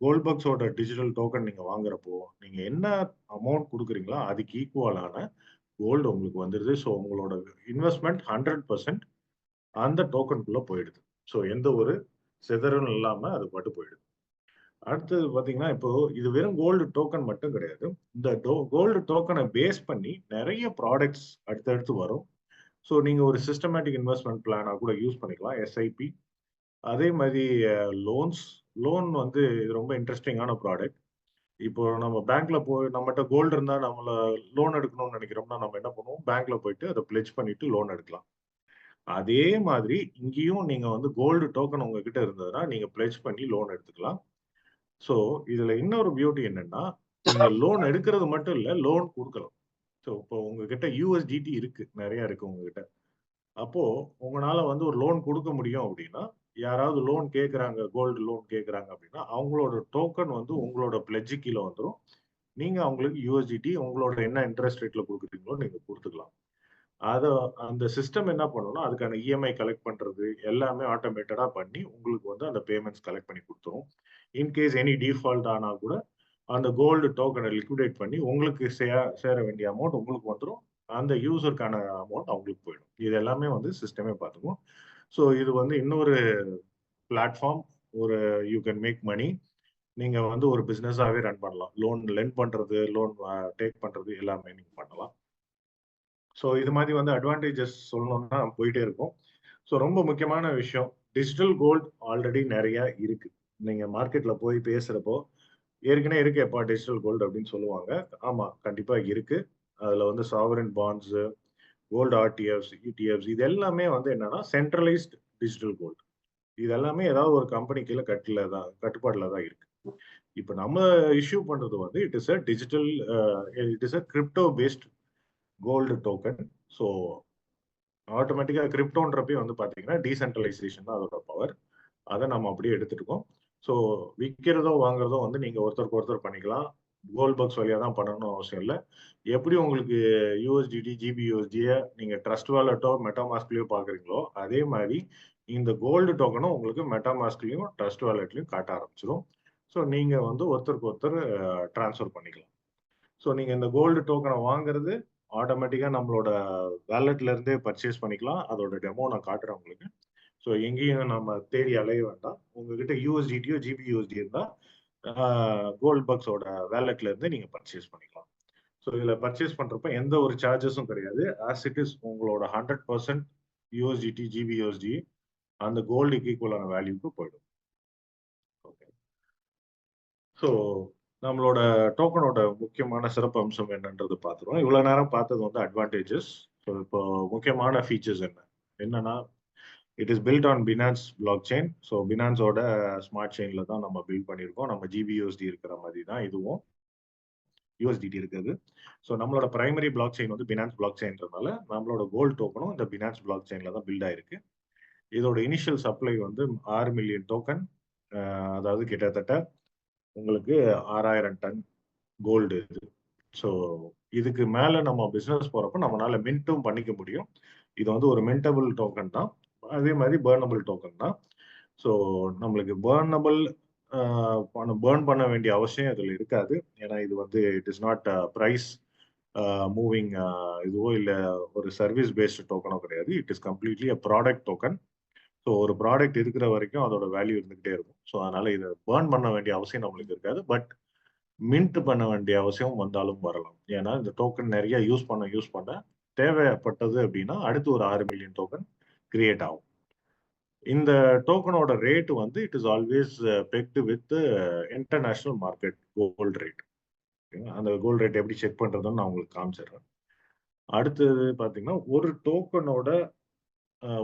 கோல்ட் பக்ஸோட டிஜிட்டல் டோக்கன் நீங்க வாங்குறப்போ நீங்க என்ன அமௌண்ட் கொடுக்குறீங்களோ அதுக்கு ஈக்குவலான கோல்டு உங்களுக்கு வந்துருது. ஸோ உங்களோட இன்வெஸ்ட்மெண்ட் 100% அந்த டோக்கனுக்குள்ள போயிடுது. ஸோ எந்த ஒரு சிதறலும் இல்லாம அது பாட்டு போயிடுது. அடுத்தது பாத்தீங்கன்னா இப்போ இது வெறும் கோல்டு டோக்கன் மட்டும் கிடையாது. இந்த கோல்டு டோக்கனை பேஸ் பண்ணி நிறைய ப்ராடக்ட்ஸ் அடுத்தடுத்து வரும். ஸோ நீங்க ஒரு சிஸ்டமேட்டிக் இன்வெஸ்ட்மெண்ட் பிளானா கூட யூஸ் பண்ணிக்கலாம். எஸ்ஐபி அதே மாதிரி லோன்ஸ். லோன் வந்து இது ரொம்ப இன்ட்ரெஸ்டிங்கான ப்ராடக்ட். இப்போ நம்ம பேங்க்ல போய் நம்மகிட்ட கோல்டு இருந்தா நம்மள லோன் எடுக்கணும்னு நினைக்கிறோம்னா நம்ம என்ன பண்ணுவோம்? பேங்க்ல போயிட்டு அதை பிளெட்ஜ் பண்ணிட்டு லோன் எடுக்கலாம். அதே மாதிரி இங்கேயும் நீங்க வந்து கோல்டு டோக்கன் உங்ககிட்ட இருந்ததுன்னா நீங்க பிளெட்ஜ் பண்ணி லோன் எடுத்துக்கலாம். ஸோ இதுல இன்னொரு பியூட்டி என்னன்னா நீங்க லோன் எடுக்கிறது மட்டும் இல்ல லோன் கொடுக்கலாம். ஸோ இப்போ உங்ககிட்ட யூஎஸ்டிடி இருக்கு, நிறைய இருக்கு உங்ககிட்ட. அப்போ உங்களால வந்து ஒரு லோன் கொடுக்க முடியும் அப்படின்னா யாராவது லோன் கேட்கறாங்க, கோல்டு லோன் கேட்கறாங்க அப்படின்னா அவங்களோட டோக்கன் வந்து உங்களோட பிளெட்ஜ் கீழே வந்துடும். நீங்க அவங்களுக்கு யூஎஸ்டிடி உங்களோட என்ன இன்ட்ரெஸ்ட் ரேட்ல கொடுக்குறீங்களோ நீங்க கொடுத்துக்கலாம். அத அந்த சிஸ்டம் என்ன பண்ணும்னா அதுக்கான இஎம்ஐ கலெக்ட் பண்றது எல்லாமே ஆட்டோமேட்டடா பண்ணி உங்களுக்கு வந்து அந்த பேமெண்ட்ஸ் கலெக்ட் பண்ணி கொடுத்துரும். இன்கேஸ் எனி டிஃபால்ட் ஆனா கூட அந்த கோல்டு டோக்கனை லிக்விடேட் பண்ணி உங்களுக்கு சேர வேண்டிய அமௌண்ட் உங்களுக்கு வந்துடும். அந்த யூசருக்கான அமௌண்ட் அவங்களுக்கு போயிடும். இது எல்லாமே வந்து சிஸ்டமே பார்த்துக்கும். ஸோ இது வந்து இன்னொரு பிளாட்ஃபார்ம். ஒரு யூ கேன் மேக் மணி. நீங்க வந்து ஒரு பிசினஸாவே ரன் பண்ணலாம். லோன் லெண்ட் பண்றது, லோன் டேக் பண்றது எல்லாமே நீங்க பண்ணலாம். ஸோ இது மாதிரி வந்து அட்வான்டேஜஸ் சொல்லணும்னா போயிட்டே இருக்கும். ஸோ ரொம்ப முக்கியமான விஷயம், டிஜிட்டல் கோல்டு ஆல்ரெடி நிறைய இருக்கு. நீங்க மார்க்கெட்ல போய் பேசுறப்போ ஏற்கனவே இருக்கேப்பா டிஜிட்டல் கோல்டு அப்படின்னு சொல்லுவாங்க. ஆமா, கண்டிப்பா இருக்கு. அதுல வந்து சாவரன் பாண்ட்ஸ், கோல்டு ஆர்டிஎஃப்ஸ், இடிஎஃப்ஸ் இது எல்லாமே வந்து என்னன்னா சென்ட்ரலைஸ்ட் டிஜிட்டல் கோல்டு. இது எல்லாமே ஏதாவது ஒரு கம்பெனி கீழே கட்டுப்பாடுல தான் இருக்கு. இப்ப நம்ம இஷ்யூ பண்றது வந்து it is a crypto based gold token. So ஆட்டோமேட்டிக்கா கிரிப்டோன்றப்பே வந்து பாத்தீங்கன்னா டீசென்ட்ரலைசேஷன் தான் அதோட பவர். அதை நம்ம அப்படியே எடுத்துருக்கோம். ஸோ விற்கிறதோ வாங்குறதோ வந்து நீங்க ஒருத்தருக்கு ஒருத்தர் பண்ணிக்கலாம். கோல்ட் பக்ஸ் வழியா தான் பண்ணணும்னு அவசியம் இல்லை. எப்படி உங்களுக்கு யூஎஸ்டிடி ஜிபியூஎஸ்டிய நீங்க ட்ரஸ்ட் வாலெட்டோ மெட்டாமாஸ்க்லயோ பாக்குறீங்களோ அதே மாதிரி இந்த கோல்டு டோக்கனும் உங்களுக்கு மெட்டாமாஸ்க்லயும் ட்ரஸ்ட் வாலெட்லயும் காட்ட ஆரம்பிச்சிடும். ஸோ நீங்க வந்து ஒருத்தருக்கு ஒருத்தர் டிரான்ஸ்ஃபர் பண்ணிக்கலாம். ஸோ நீங்க இந்த கோல்டு டோக்கனை வாங்குறது ஆட்டோமேட்டிக்கா நம்மளோட வேலெட்ல இருந்தே பர்ச்சேஸ் பண்ணிக்கலாம். அதோட டெமோ நான் காட்டுறேன் உங்களுக்கு. ஸோ எங்கேயும் நம்ம தேடி அலைய வேண்டாம். உங்ககிட்ட யூஎஸ்டிடியோ ஜிபியூஎஸ்டி இருந்தா கோல்ட் பக்ஸோட வேலெட்ல இருந்து நீங்க பர்ச்சேஸ் பண்ணிக்கலாம். ஸோ இதுல பர்ச்சேஸ் பண்றப்ப எந்த ஒரு சார்ஜஸும் கிடையாது. ஆஸ் இட் இஸ் உங்களோட 100% யூஎஸ்டிடி ஜிபியூஎஸ்டி அந்த கோல்டுக்கு ஈக்குவலான வேல்யூக்கு போயிடும். ஓகே. ஸோ நம்மளோட டோக்கனோட முக்கியமான சிறப்பு அம்சம் என்னன்றது பார்த்துருவோம். இவ்வளவு நேரம் பார்த்தது வந்து அட்வான்டேஜஸ். ஸோ இப்போ முக்கியமான ஃபீச்சர்ஸ் என்னன்னா it is built on Binance blockchain. So பினான்ஸோட ஸ்மார்ட் செயின்ல தான் நம்ம பில்ட் பண்ணியிருக்கோம். நம்ம ஜிபியூஎஸ்டி இருக்கிற மாதிரி தான் இதுவும் யூஎஸ்டிடி இருக்குது. ஸோ நம்மளோட பிரைமரி பிளாக் செயின் வந்து பினான்ஸ் பிளாக் செயின்றதுனால நம்மளோட கோல்ட் டோக்கனும் இந்த பினான்ஸ் பிளாக் செயின்ல தான் பில்ட் ஆயிருக்கு. இதோட இனிஷியல் சப்ளை வந்து 6 மில்லியன் டோக்கன். அதாவது கிட்டத்தட்ட உங்களுக்கு 6000 டன் கோல்டு இது. ஸோ இதுக்கு மேல நம்ம பிசினஸ் போறப்ப நம்மளால மின்ட்டும் பண்ணிக்க முடியும். இது வந்து ஒரு மின்டபிள் டோக்கன் தான். அதே மாதிரி பர்னபிள் டோக்கன் தான். ஸோ நம்மளுக்கு பேர்ன் பண்ண வேண்டிய அவசியம் இதுல இருக்காது. ஏன்னா இது வந்து it is not price moving இதுவோ இல்ல ஒரு சர்வீஸ் பேஸ்ட் டோக்கனோ கிடையாது. It is completely a product token. So ஒரு ப்ராடக்ட் இருக்கிற வரைக்கும் அதோட வேல்யூ இருந்துகிட்டே இருக்கும். ஸோ அதனால இதை பேர்ன் பண்ண வேண்டிய அவசியம் நம்மளுக்கு இருக்காது. பட் மின்ட் பண்ண வேண்டிய அவசியம் வந்தாலும் வரலாம். ஏன்னா இந்த டோக்கன் நிறைய யூஸ் பண்ண தேவைப்பட்டது அப்படின்னா அடுத்து ஒரு 6 மில்லியன் டோக்கன் கிரியேட் ஆகும். இந்த டோக்கனோட ரேட் வந்து it is always pegged with international market gold rate. அந்த கோல்ட் ரேட் எப்படி செக் பண்றதுன்னு நான் உங்களுக்கு காமிச்சிடுறேன். அடுத்தது பாத்தீங்கன்னா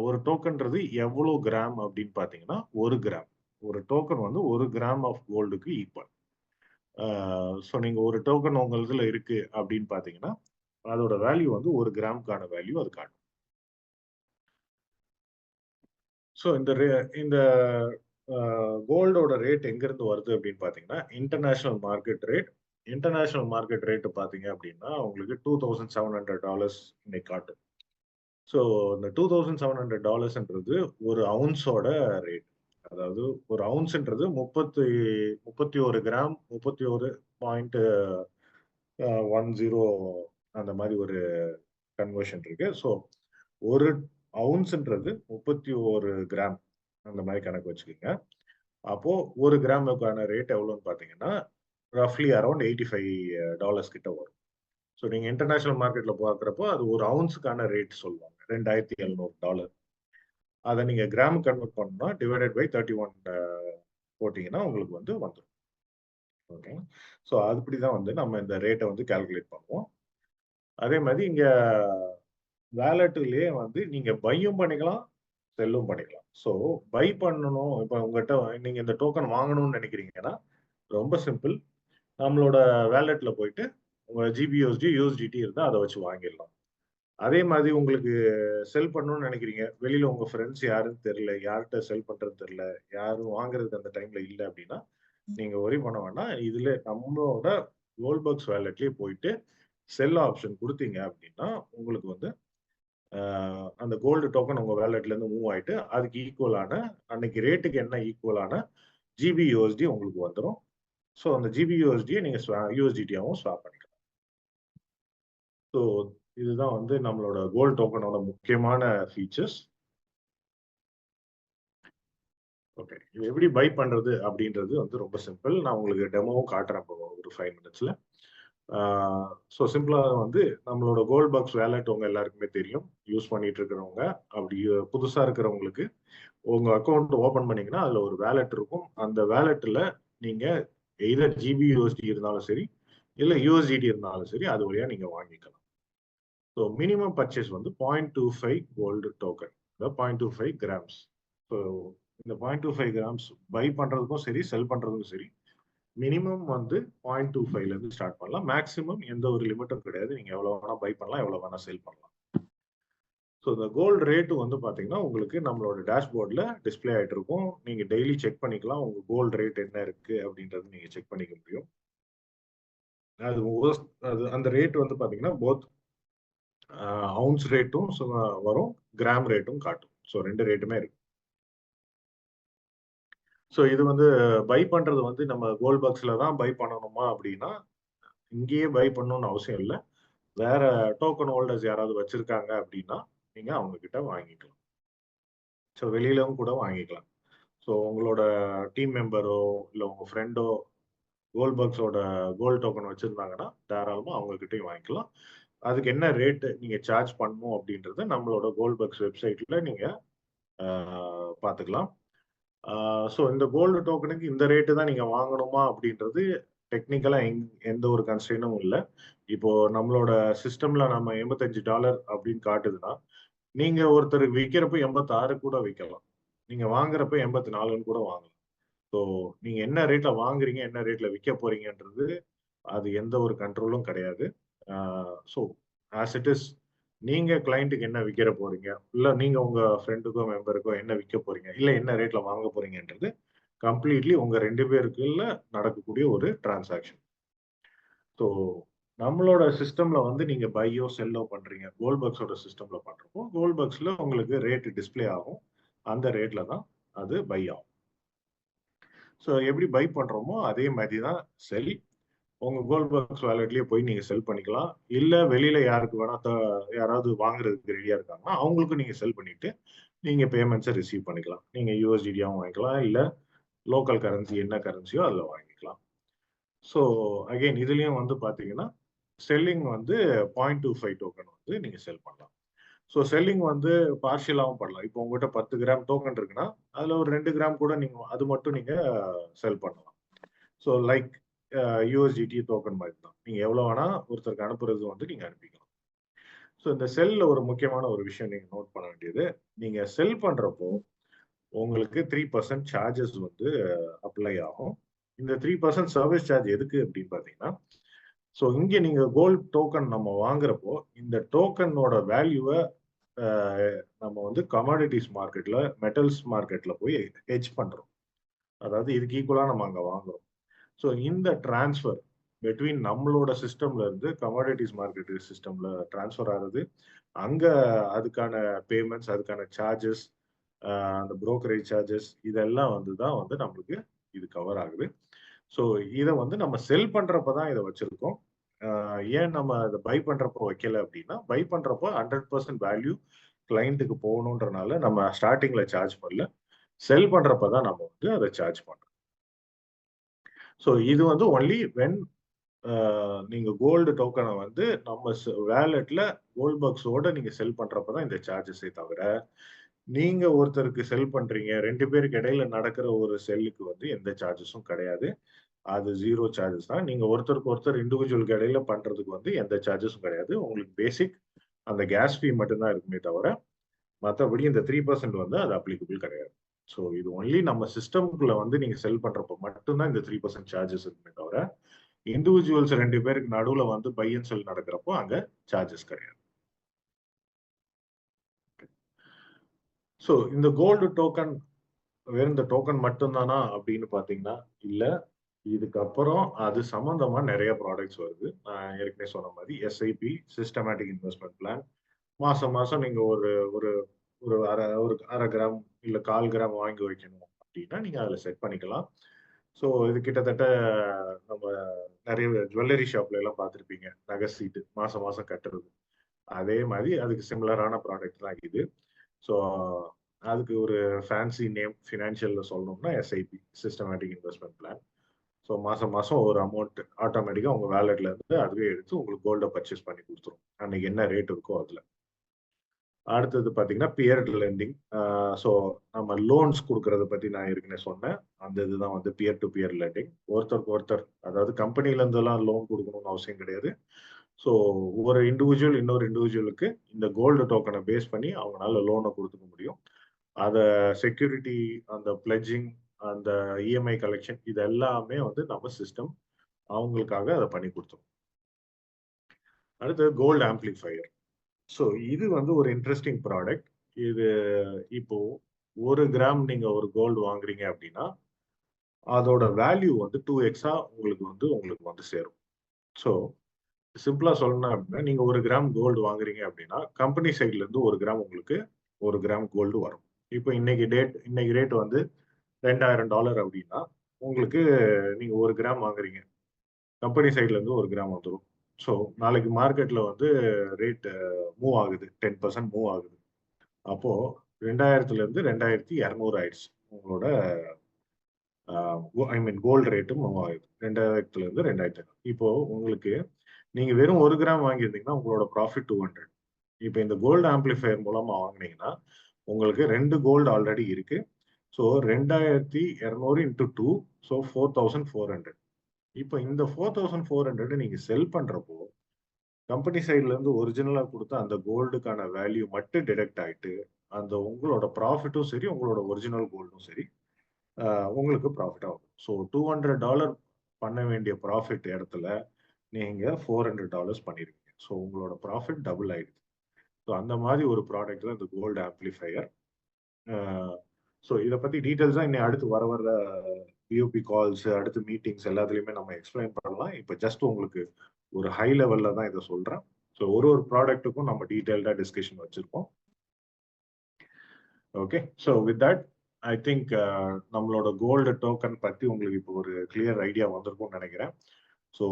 ஒரு டோக்கன்றது எவ்வளவு கிராம் அப்படின்னு பாத்தீங்கன்னா 1 கிராம். ஒரு டோக்கன் வந்து 1 கிராம் ஆஃப் கோல்டுக்கு ஈக்குவல். ஸோ நீங்க ஒரு டோக்கன் உங்க இதுல இருக்கு அப்படின்னு பாத்தீங்கன்னா அதோட வேல்யூ வந்து 1 கிராமுக்கான வேல்யூ அது காட்டும். ஸோ இந்த கோல்டோட ரேட் எங்க இருந்து வருது அப்படின்னு பாத்தீங்கன்னா international market rate. International market rate பாத்தீங்க அப்படின்னா உங்களுக்கு $2,700 இன்னைக்கு காட்டும். ஸோ இந்த $2,700ன்றது ஒரு அவுன்ஸோட ரேட். அதாவது ஒரு அவுன்ஸ்ன்றது 31 கிராம் 31.10 அந்த மாதிரி ஒரு கன்வர்ஷன் இருக்கு. ஸோ ஒரு அவுன்ஸ்ன்றது 31 கிராம் அந்த மாதிரி கணக்கு வச்சுக்கோங்க. அப்போ ஒரு கிராமுக்கான ரேட் எவ்வளோன்னு பார்த்தீங்கன்னா ரஃப்லி அரௌண்ட் $85 கிட்ட வரும். ஸோ நீங்க இன்டர்நேஷனல் மார்க்கெட்ல பார்க்குறப்போ அது ஒரு அவுன்ஸுக்கான ரேட் சொல்லுவாங்க $2,700. அதை நீங்க கிராம் கன்வெர்ட் பண்ணா டிவைடட் பை 31 போட்டீங்கன்னா உங்களுக்கு வந்து வந்துடும். ஓகே, ஸோ அதுபடிதான் வந்து நம்ம இந்த ரேட்டை வந்து கால்குலேட் பண்ணுவோம். அதே மாதிரி இங்க வேலெட்லயே வந்து நீங்க பையும் பண்ணிக்கலாம், செல்லும் பண்ணிக்கலாம். ஸோ பை பண்ணணும், இப்போ உங்ககிட்ட நீங்க இந்த டோக்கன் வாங்கணும்னு நினைக்கிறீங்கன்னா ரொம்ப சிம்பிள். நம்மளோட வேலெட்ல போயிட்டு உங்க GBUSD USDT இருந்தா அதை வச்சு வாங்கிடலாம். அதே மாதிரி உங்களுக்கு செல் பண்ணணும்னு நினைக்கிறீங்க, வெளியில உங்க ஃப்ரெண்ட்ஸ் யாருன்னு தெரியல, யார்கிட்ட செல் பண்றது தெரியல, யாரும் வாங்குறதுக்கு அந்த டைம்ல இல்லை அப்படின்னா நீங்க ஒரி பண்ண வேண்டாம். இதுல நம்மளோட கோல்ட்பக்ஸ் வேலெட்லயே போயிட்டு செல் ஆப்ஷன் கொடுத்தீங்க அப்படின்னா உங்களுக்கு வந்து அந்த கோல்டு டோக்கன் உங்க வேலெட்ல இருந்து மூவ் ஆயிட்டு அதுக்கு ஈக்குவலான அன்னைக்கு ரேட்டுக்கு என்ன ஈக்குவலான GBUSD உங்களுக்கு வந்துடும். ஸோ அந்த GBUSD நீங்க USDT-ஆவும் ஸ்வாப் பண்ணிக்கலாம். ஸோ இதுதான் வந்து நம்மளோட கோல்ட் டோக்கனோட முக்கியமான ஃபீச்சர்ஸ். ஓகே, இது எப்படி பை பண்றது அப்படின்றது வந்து ரொம்ப சிம்பிள். நான் உங்களுக்கு டெமோவும் காட்டுறேன் இப்போ ஒரு 5 மினிட்ஸ்ல. ஸோ சிம்பிளா வந்து நம்மளோட கோல்ட்பக்ஸ் வேலெட் உங்க எல்லாருக்குமே தெரியும். யூஸ் பண்ணிட்டு இருக்கிறவங்க, அப்படி புதுசா இருக்கிறவங்களுக்கு உங்க அக்கௌண்ட் ஓபன் பண்ணீங்கன்னா அதுல ஒரு வேலெட் இருக்கும். அந்த வேலெட்ல நீங்க எய்தர் GBUSD இருந்தாலும் சரி, இல்ல USDT இருந்தாலும் சரி, அது வழியா நீங்க வாங்கிக்கலாம். ஸோ மினிமம் பர்ச்சேஸ் வந்து 0.25 கோல்டு டோக்கன், 0.25 கிராம்ஸ். ஸோ இந்த 0.25 கிராம்ஸ் பை பண்றதுக்கும் சரி, செல் பண்றதுக்கும் சரி, மினிமம் வந்து 0.25ல இருந்து ஸ்டார்ட் பண்ணலாம். மேக்ஸிமம் எந்த ஒரு லிமிட்டும் கிடையாது. நீங்க எவ்வளவு வேணா பை பண்ணலாம், எவ்வளவு வேணா செல் பண்ணலாம். ஸோ இந்த கோல்டு ரேட்டு வந்து பாத்தீங்கன்னா உங்களுக்கு நம்மளோட டேஷ்போர்ட்ல டிஸ்பிளே ஆயிட்டு இருக்கும். நீங்க டெய்லி செக் பண்ணிக்கலாம் உங்க கோல்டு ரேட் என்ன இருக்கு அப்படின்றது நீங்க செக் பண்ணிக்க முடியும். அது அந்த ரேட் வந்து பாத்தீங்கன்னா போத் அவுன்ஸ் ரேட்டும் வரும், கிராம் ரேட்டும் காட்டும். ஸோ 2 ரேட்டுமே இருக்கு. ஸோ இது வந்து பை பண்றது வந்து நம்ம கோல்ட்பக்ஸ்ல தான் பை பண்ணணுமா அப்படின்னா இங்கேயே பை பண்ணணும்னு அவசியம் இல்லை. வேற டோக்கன் ஹோல்டர்ஸ் யாராவது வச்சிருக்காங்க அப்படின்னா நீங்க அவங்க கிட்ட வாங்கிக்கலாம். ஸோ வெளியிலவும் கூட வாங்கிக்கலாம். ஸோ உங்களோட டீம் மெம்பரோ இல்லை உங்க ஃப்ரெண்டோ கோல்ட்பக்ஸோட கோல்ட் டோக்கன் வச்சிருந்தாங்கன்னா தாராளமா அவங்க கிட்டயும் வாங்கிக்கலாம். அதுக்கு என்ன ரேட்டு நீங்க சார்ஜ் பண்ணணும் அப்படின்றத நம்மளோட கோல்ட்பக்ஸ் வெப்சைட்ல நீங்க பார்த்துக்கலாம். ஸோ இந்த கோல்டு டோக்கனுக்கு இந்த ரேட்டு தான் நீங்க வாங்கணுமா அப்படின்றது டெக்னிக்கலா எந்த ஒரு கன்ஸ்ட்ரெயினும் இல்லை. இப்போ நம்மளோட சிஸ்டம்ல நம்ம $85 அப்படின்னு காட்டுதுன்னா நீங்க ஒருத்தருக்கு விற்கிறப்ப 86 கூட விற்கலாம், நீங்க வாங்குறப்ப 84ன்னு கூட வாங்கலாம். ஸோ நீங்க என்ன ரேட்ல வாங்குறீங்க, என்ன ரேட்ல விற்க போறீங்கன்றது அது எந்த ஒரு கண்ட்ரோலும் கிடையாது. ஸோ ஆஸ் இட் இஸ் நீங்க கிளைண்ட்டுக்கு என்ன விற்கிற போறீங்க, இல்ல நீங்க உங்க ஃப்ரெண்டுக்கோ மெம்பருக்கோ என்ன விற்க போறீங்க, இல்ல என்ன ரேட்ல வாங்க போறீங்கன்றது கம்ப்ளீட்லி உங்க 2 பேருக்குள்ள நடக்கக்கூடிய ஒரு டிரான்சாக்ஷன். ஸோ நம்மளோட சிஸ்டம்ல வந்து நீங்க பையோ செல்லோ பண்றீங்க, கோல்ட்பக்ஸோட சிஸ்டம்ல பண்றப்போ கோல்ட்பக்ஸ்ல உங்களுக்கு ரேட் டிஸ்பிளே ஆகும். அந்த ரேட்ல தான் அது பை ஆகும். ஸோ எப்படி பை பண்றோமோ அதே மாதிரி தான் செல். உங்க கோல்ட்பக்ஸ் வேலெட்லயே போய் நீங்க செல் பண்ணிக்கலாம். இல்ல வெளியில யாருக்கு வேணா யாராவது வாங்குறதுக்கு ரெடியா இருக்காங்கன்னா அவங்களுக்கும் நீங்க செல் பண்ணிட்டு நீங்க பேமெண்ட்ஸை ரிசீவ் பண்ணிக்கலாம். நீங்க USDT-ஆவும் வாங்கிக்கலாம், இல்ல லோக்கல் கரன்சி என்ன கரன்சியோ அதுல வாங்கிக்கலாம். ஸோ அகைன் இதுலயும் வந்து பாத்தீங்கன்னா செல்லிங் வந்து 0.25 டோக்கன் வந்து நீங்க செல் பண்ணலாம். ஸோ செல்லிங் வந்து பார்ஷியலாகவும் பண்ணலாம். இப்போ உங்ககிட்ட 10 கிராம் டோக்கன் இருக்குன்னா அதுல ஒரு 2 கிராம் கூட நீங்க அது மட்டும் நீங்க செல் பண்ணலாம். ஸோ லைக் யூஎஸ்டிடி டோக்கன் மாதிரி தான். நீங்க எவ்வளவு வேணா ஒருத்தருக்கு அனுப்புறது வந்து நீங்க அனுப்பிக்கலாம். ஸோ இந்த செல்ல ஒரு முக்கியமான ஒரு விஷயம் நீங்க நோட் பண்ண வேண்டியது, நீங்க செல் பண்றப்போ உங்களுக்கு 3% சார்ஜஸ் வந்து அப்ளை ஆகும். இந்த 3% சர்வீஸ் சார்ஜ் எதுக்கு அப்படின்னு பாத்தீங்கன்னா, ஸோ இங்க நீங்க கோல்ட் டோக்கன் நம்ம வாங்குறப்போ இந்த டோக்கனோட வேல்யூவை நம்ம வந்து கமாடிட்டிஸ் மார்க்கெட்ல மெட்டல்ஸ் மார்க்கெட்ல போய் ஹெட்ஜ் பண்றோம். அதாவது இதுக்கு ஈக்குவலா நம்ம அங்க வாங்குறோம். ஸோ இந்த டிரான்ஸ்ஃபர் பிட்வீன் நம்மளோட சிஸ்டம்ல இருந்து கமாடிட்டிஸ் மார்க்கெட் சிஸ்டம்ல டிரான்ஸ்ஃபர் ஆகுது. அங்க அதுக்கான பேமெண்ட்ஸ், அதுக்கான சார்ஜஸ், அந்த புரோக்கரேஜ் சார்ஜஸ் இதெல்லாம் வந்து தான் வந்து நம்மளுக்கு இது கவர் ஆகுது. ஸோ இதை வந்து நம்ம செல் பண்றப்ப தான் இதை வச்சிருக்கோம். ஏன் நம்ம அதை பை பண்றப்போ வைக்கல அப்படின்னா, பை பண்றப்போ 100% வேல்யூ கிளைண்ட்டுக்கு போகணுன்றனால நம்ம ஸ்டார்டிங்ல சார்ஜ் பண்ணல. செல் பண்றப்ப தான் நம்ம வந்து அதை சார்ஜ் பண்றோம். ஸோ இது வந்து ஒன்லி வென் நீங்க கோல்டு டோக்கனை வந்து நம்ம வேலெட்ல கோல்ட் பாக்ஸோட நீங்க செல் பண்றப்ப தான் இந்த சார்ஜஸே தவிர, நீங்க ஒருத்தருக்கு செல் பண்றீங்க, 2 பேருக்கு இடையில நடக்கிற ஒரு செல்லுக்கு வந்து எந்த சார்ஜஸும் கிடையாது. அது 0 சார்ஜஸ் தான். நீங்க ஒருத்தருக்கு ஒருத்தர் இண்டிவிஜுவலுக்கு இடையில பண்றதுக்கு வந்து எந்த சார்ஜஸும் கிடையாது. உங்களுக்கு பேசிக் அந்த கேஸ் ஃபீ மட்டும் தான் இருக்குமே தவிர, மத்தபடி இந்த 3% வந்து அது அப்ளிகபிள் கிடையாது. ஸோ இது ஒன்லி நம்ம சிஸ்டம்குள்ள வந்து நீங்க செல் பண்றப்ப மட்டும் தான் இந்த 3% சார்ஜஸ் இருக்குமே தவிர, இண்டிவிஜுவல்ஸ் 2 பேருக்கு நடுவுல வந்து பை அண்ட் செல் நடக்கிறப்போ அங்க சார்ஜஸ் கிடையாது. ஸோ இந்த கோல்டு டோக்கன் வெறும் இந்த டோக்கன் மட்டும் தானா அப்படின்னு பாத்தீங்கன்னா இல்ல. இதுக்கப்புறம் அது சம்பந்தமா நிறைய ப்ராடக்ட்ஸ் வருது. நான் ஏற்கனவே சொன்ன மாதிரி எஸ்ஐபி சிஸ்டமேட்டிக் இன்வெஸ்ட்மெண்ட் பிளான். மாசம் மாசம் நீங்க ஒரு ஒரு ஒரு அரை கிராம் இல்ல 1/4 கிராம் வாங்கி வைக்கணும் அப்படின்னா நீங்க அதுல செட் பண்ணிக்கலாம். ஸோ இது கிட்டத்தட்ட நம்ம நிறைய ஜுவல்லரி ஷாப்ல எல்லாம் பார்த்துருப்பீங்க. நகை சீட்டு மாசம் மாசம் கட்டுறது. அதே மாதிரி அதுக்கு சிமிலரான ப்ராடக்ட் தான் இது. ஸோ அதுக்கு ஒரு ஃபேன்சி நேம் ஃபினான்ஷியல்ல சொல்லணும்னா SIP systematic investment plan. So மாசம் மாசம் ஒரு அமௌண்ட் ஆட்டோமேட்டிக்கா உங்க வேலெட்ல இருந்து அதுவே எடுத்து உங்களுக்கு கோல்ட பர்ச்சேஸ் பண்ணி கொடுத்துரும். அன்னைக்கு என்ன ரேட் இருக்கோ அதுல. அடுத்தது பாத்தீங்கன்னா பியர் லெண்டிங். ஸோ நம்ம லோன்ஸ் கொடுக்கறத பத்தி நான் ஏற்கனவே சொன்னேன். அந்த இதுதான் வந்து பியர் டு பியர் லெண்டிங். ஒருத்தருக்கு ஒருத்தர், அதாவது கம்பெனில இருந்தெல்லாம் லோன் கொடுக்கணும்னு அவசியம் கிடையாது. ஸோ ஒரு இண்டிவிஜுவல் இன்னொரு இண்டிவிஜுவலுக்கு இந்த கோல்டு டோக்கனை பேஸ் பண்ணி அவங்களால லோனை கொடுத்துக்க முடியும். அத செக்யூரிட்டி, அந்த பிளட்ஜிங், அந்த இஎம்ஐ கலெக்ஷன் இது எல்லாமே வந்து நம்ம சிஸ்டம் அவங்களுக்காக அதை பண்ணி கொடுத்தோம். அடுத்து கோல்டு ஆம்பிளிஃபையர். ஸோ இது வந்து ஒரு இன்ட்ரெஸ்டிங் ப்ராடக்ட். இது இப்போ 1 கிராம் நீங்க ஒரு கோல்டு வாங்குறீங்க அப்படின்னா அதோட வேல்யூ வந்து 2x உங்களுக்கு வந்து சேரும். ஸோ சிம்பிளா சொல்லணும் அப்படின்னா நீங்க 1 கிராம் கோல்டு வாங்குறீங்க அப்படின்னா கம்பெனி சைட்ல இருந்து 1 கிராம் உங்களுக்கு 1 கிராம் கோல்டு வரும். இப்போ இன்னைக்கு ரேட் வந்து $2000 அப்படின்னா உங்களுக்கு நீங்க 1 கிராம் வாங்குறீங்க, கம்பெனி சைட்ல இருந்து 1 கிராம் வந்துடும். ஸோ நாளைக்கு மார்க்கெட்ல வந்து ரேட் மூவ் ஆகுது, 10% மூவ் ஆகுது. அப்போ 2000ல இருந்து 2200 ஆயிடுச்சு உங்களோட கோல்டு ரேட்டும் மூவ் ஆகுது. 2000ல இருந்து 2000. இப்போ உங்களுக்கு நீங்க வெறும் 1 கிராம் வாங்கியிருந்தீங்கன்னா உங்களோட ப்ராஃபிட் 200. இப்போ இந்த கோல்டு ஆம்பிளிஃபையர் மூலமா வாங்குனீங்கன்னா உங்களுக்கு 2 கோல்டு ஆல்ரெடி இருக்கு. So 2200 into 2, so 4400. இப்போ இந்த 4400 நீங்க செல் பண்றப்போ கம்பெனி சைட்ல இருந்து ஒரிஜினலா கொடுத்த அந்த கோல்டுக்கான வேல்யூ மட்டும் டிடெக்ட் ஆயிட்டு அந்த உங்களோட ப்ராஃபிட்டும் சரி உங்களோட ஒரிஜினல் கோல்டும் சரி உங்களுக்கு ப்ராஃபிட் ஆகும். ஸோ $200 பண்ண வேண்டிய ப்ராஃபிட் இடத்துல நீங்க $400 பண்ணிருக்கீங்க. ஸோ உங்களோட ப்ராஃபிட் டபுள் ஆயிடுது. ஸோ அந்த மாதிரி ஒரு ப்ராடக்ட் தான் இந்த கோல்டு ஆம்பிளிஃபையர். ஸோ இதை பத்தி டீட்டெயில்ஸா இன்னும் அடுத்து வர பிஓபி கால்ஸ், அடுத்து மீட்டிங்ஸ் எல்லாத்துலயுமே நம்ம எக்ஸ்பிளைன் பண்ணலாம். இப்போ ஜஸ்ட் உங்களுக்கு ஒரு ஹை லெவல்ல தான் இதை சொல்றேன். ஸோ ஒரு ப்ராடக்ட்டுக்கும் நம்ம டீட்டெயில்டா டிஸ்கஷன் வச்சிருக்கோம். Okay, so with that I think நம்மளோட கோல்டு டோக்கன் பத்தி உங்களுக்கு இப்போ ஒரு கிளியர் ஐடியா வந்திருக்கும்னு நினைக்கிறேன். So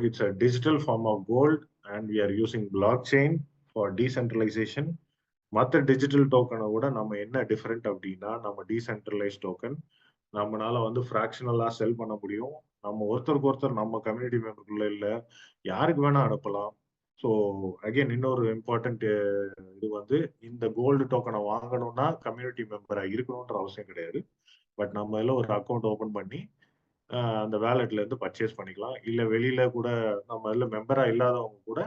it's a digital form of gold and we are using blockchain for decentralization. மற்ற டிஜிட்டல் டோக்கனை விட நம்ம என்ன டிஃபரெண்ட் அப்படின்னா நம்ம டீசென்ட்ரலைஸ் டோக்கன் நம்மளால வந்து ஃப்ராக்ஷனலா செல் பண்ண முடியும். நம்ம ஒருத்தருக்கு ஒருத்தர் நம்ம கம்யூனிட்டி மெம்பருக்குள்ள இல்ல யாருக்கு வேணா அனுப்பலாம். ஸோ அகைன் இன்னொரு இம்பார்ட்டன்ட் இது வந்து இந்த கோல்டு டோக்கனை வாங்கணும்னா கம்யூனிட்டி மெம்பரா இருக்கணும்ன்ற அவசியம் கிடையாது. பட் நம்ம எல்லாம் ஒரு அக்கௌண்ட் ஓபன் பண்ணி அந்த வேலெட்ல இருந்து பர்ச்சேஸ் பண்ணிக்கலாம். இல்ல வெளியில கூட நம்ம எல்லாம் மெம்பரா இல்லாதவங்க கூட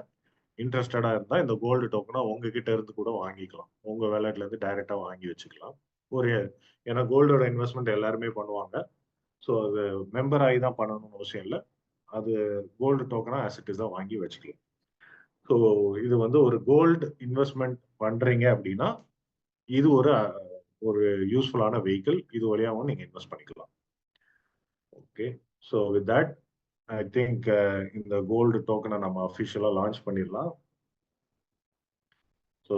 இன்ட்ரெஸ்டடா இருந்தா இந்த கோல்டு டோக்கனை உங்ககிட்ட இருந்து கூட வாங்கிக்கலாம். உங்க வேலெட்ல இருந்து டைரக்டா வாங்கி வச்சுக்கலாம். ஒரு ஏன்னா கோல்டோட இன்வெஸ்ட்மெண்ட் எல்லாருமே பண்ணுவாங்க. ஸோ அது மெம்பர் ஆகி தான் பண்ணணும்னு அவசியம் இல்லை. அது கோல்டு டோக்கனா ஆஸ் இட் இஸ் தான் வாங்கி வச்சுக்கலாம். ஸோ இது வந்து ஒரு கோல்டு இன்வெஸ்ட்மெண்ட் பண்றீங்க அப்படின்னா இது ஒரு ஒரு யூஸ்ஃபுல்லான வெஹிக்கிள். இது வழியாகவும் நீங்க இன்வெஸ்ட் பண்ணிக்கலாம். Okay, so with that I think இந்த கோல்டு டோக்கனை நம்ம அஃபிஷியலா லான்ச் பண்ணிடலாம். So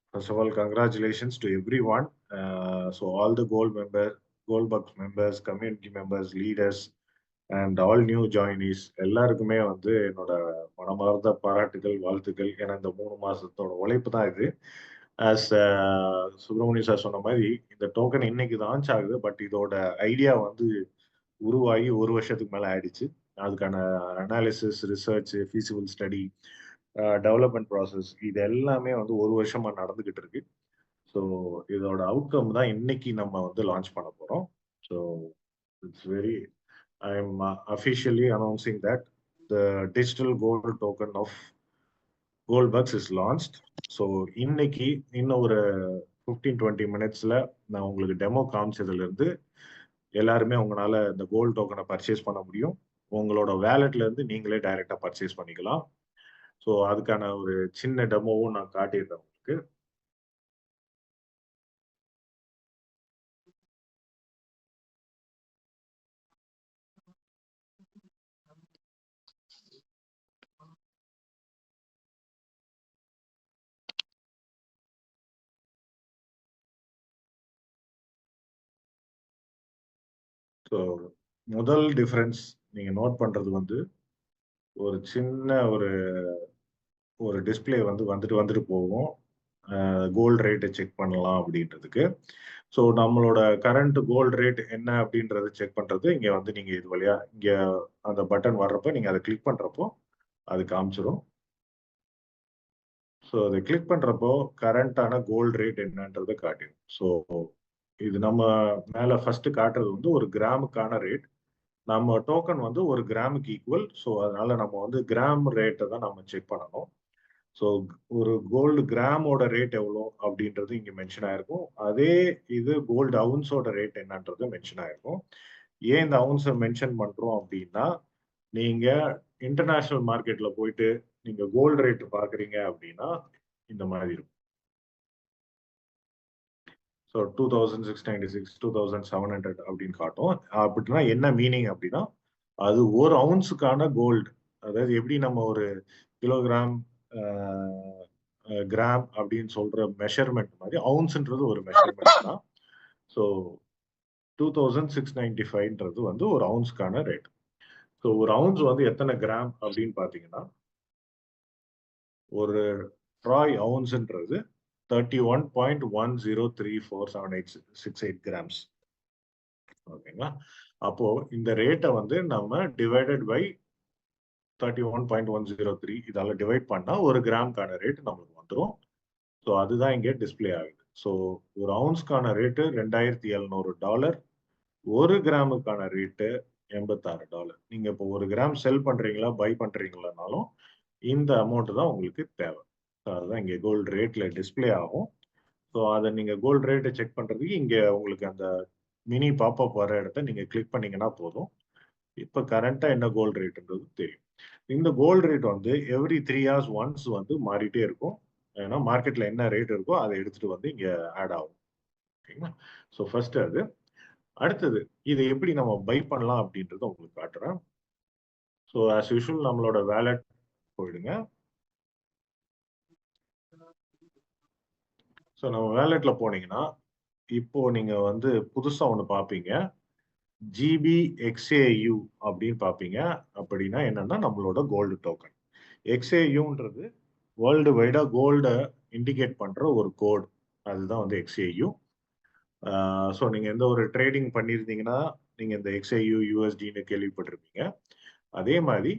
first of all congratulations to every one. So all the Gold Bugs members, community members, leaders and all new joinees எல்லாருக்குமே வந்து என்னோட மனமார்ந்த பாராட்டுகள், வாழ்த்துக்கள். ஏன்னா இந்த 3 மாசத்தோட உழைப்பு தான் இது. ஆஸ் சுப்பிரமணியம் சார் சொன்ன மாதிரி இந்த டோக்கன் இன்னைக்கு லான்ச் ஆகுது. பட் இதோட ஐடியா வந்து உருவாகி 1 வருஷத்துக்கு மேல ஆயிடுச்சு. அதுக்கான analysis, research, feasible study, development process இது எல்லாமே வந்து 1 வருஷமா நடந்துகிட்டு இருக்கு. ஸோ இதோட அவுட்கம் தான் இன்னைக்கு நம்ம வந்து லான்ச் பண்ண போறோம். So it's very I am officially announcing that the digital gold token of Goldbugs is launched. So இன்னைக்கு இன்னும் ஒரு 15-20 மினிட்ஸ்ல நான் உங்களுக்கு டெமோ காமிச்சதுல இருந்து எல்லாருமே உங்களால இந்த கோல்டு டோக்கனை பர்ச்சேஸ் பண்ண முடியும். உங்களோட வேலெட்ல இருந்து நீங்களே டைரக்டா பர்ச்சேஸ் பண்ணிக்கலாம். ஸோ அதுக்கான ஒரு சின்ன டெமோவும் நான் காட்டியிருக்கேன் உங்களுக்கு. ஸோ முதல் டிஃபரன்ஸ் நீங்க நோட் பண்றது வந்து ஒரு சின்ன ஒரு டிஸ்பிளே வந்து வந்துட்டு போகும். கோல்டு ரேட்டை செக் பண்ணலாம் அப்படின்றதுக்கு. ஸோ நம்மளோட கரண்ட் கோல்டு ரேட் என்ன அப்படின்றத செக் பண்றது இங்க வந்து நீங்க இது வழியா இங்க அந்த பட்டன் வர்றப்ப நீங்க அதை கிளிக் பண்றப்போ அது காமிச்சிடும். ஸோ அதை கிளிக் பண்றப்போ கரண்டான கோல்டு ரேட் என்னன்றதை காட்டிடும். ஸோ இது நம்ம மேல ஃபர்ஸ்ட் காட்டுறது வந்து ஒரு கிராமுக்கான ரேட். நம்ம டோக்கன் வந்து ஒரு கிராமுக்கு ஈக்குவல். ஸோ அதனால நம்ம வந்து கிராம் ரேட்டை தான் நம்ம செக் பண்ணணும். ஸோ ஒரு கோல்டு கிராமோட ரேட் எவ்வளோ அப்படின்றது இங்க மென்ஷன் ஆயிருக்கும். அதே இது கோல்டு அவுன்ஸோட ரேட் என்னன்றது மென்ஷன் ஆயிருக்கும். ஏன் இந்த அவுன்ஸை மென்ஷன் பண்றோம் அப்படின்னா நீங்க இன்டர்நேஷனல் மார்க்கெட்ல போயிட்டு நீங்க கோல்டு ரேட் பாக்குறீங்க அப்படின்னா இந்த மாதிரி இருக்கும். ஸோ 2696, 2700 அப்படின்னு காட்டும். அப்படின்னா என்ன மீனிங் அப்படின்னா அது ஒரு அவுன்ஸுக்கான கோல்டு. அதாவது எப்படி நம்ம ஒரு கிலோகிராம், கிராம் அப்படின்னு சொல்ற மெஷர்மெண்ட் மாதிரி அவுன்ஸ்ன்றது ஒரு மெஷர்மெண்ட் தான். ஸோ 2695ன்றது வந்து ஒரு அவுன்ஸ்க்கான ரேட். ஸோ ஒரு அவுன்ஸ் வந்து எத்தனை கிராம் அப்படின்னு பாத்தீங்கன்னா ஒரு ட்ராய் அவுன்ஸ்ன்றது 31.10347868 கிராம்ஸ். ஓகேங்களா? அப்போ இந்த ரேட்டை வந்து நம்ம டிவைடட் பை 31.103 இதால டிவைட் பண்ணா ஒரு கிராம்கான ரேட் நம்மளுக்கு வந்துடும். ஸோ அதுதான் இங்கே டிஸ்பிளே ஆகுது. ஸோ ஒரு அவுன்ஸ்க்கான ரேட்டு $2700. ஒரு கிராமுக்கான ரேட்டு $86. நீங்க இப்போ ஒரு கிராம் செல் பண்றீங்களா பை பண்றீங்களானாலும் இந்த அமௌண்ட் தான் உங்களுக்கு தேவை. அதுதான் இங்கே கோல்டு ரேட்ல டிஸ்பிளே ஆகும். ஸோ அதை நீங்க கோல்டு ரேட்டை செக் பண்றதுக்கு இங்க உங்களுக்கு அந்த மினி பாப்அப் வர இடத்த நீங்க கிளிக் பண்ணீங்கன்னா போதும். இப்ப கரண்டா என்ன கோல்டு ரேட்ன்றது தெரியும். இந்த கோல்டு ரேட் வந்து எவ்ரி 3 hours ஒன்ஸ் வந்து மாறிட்டே இருக்கும். ஏன்னா மார்க்கெட்ல என்ன ரேட் இருக்கோ அதை எடுத்துட்டு வந்து இங்க ஆட் ஆகும். ஓகேங்களா? ஸோ ஃபர்ஸ்ட் அது. அடுத்தது இதை எப்படி நம்ம பை பண்ணலாம் அப்படின்றத உங்களுக்கு காட்டுறேன். ஸோ ஆஸ் யூஷுவல் நம்மளோட வேலெட் போயிடுங்க. ஸோ நம்ம வேலெட்ல போனீங்கன்னா இப்போ நீங்க வந்து புதுசா ஒன்று பார்ப்பீங்க. GBXAU அப்படின்னு பார்ப்பீங்க. அப்படின்னா என்னன்னா நம்மளோட கோல்டு டோக்கன். XAUன்றது வேர்ல்டு வைடா கோல்டை இண்டிகேட் பண்ற ஒரு கோட். அதுதான் வந்து XAU. ஸோ நீங்க எந்த ஒரு ட்ரேடிங் பண்ணியிருந்தீங்கன்னா நீங்க இந்த XAU USDன்னு கேள்விப்பட்டிருப்பீங்க. அதே மாதிரி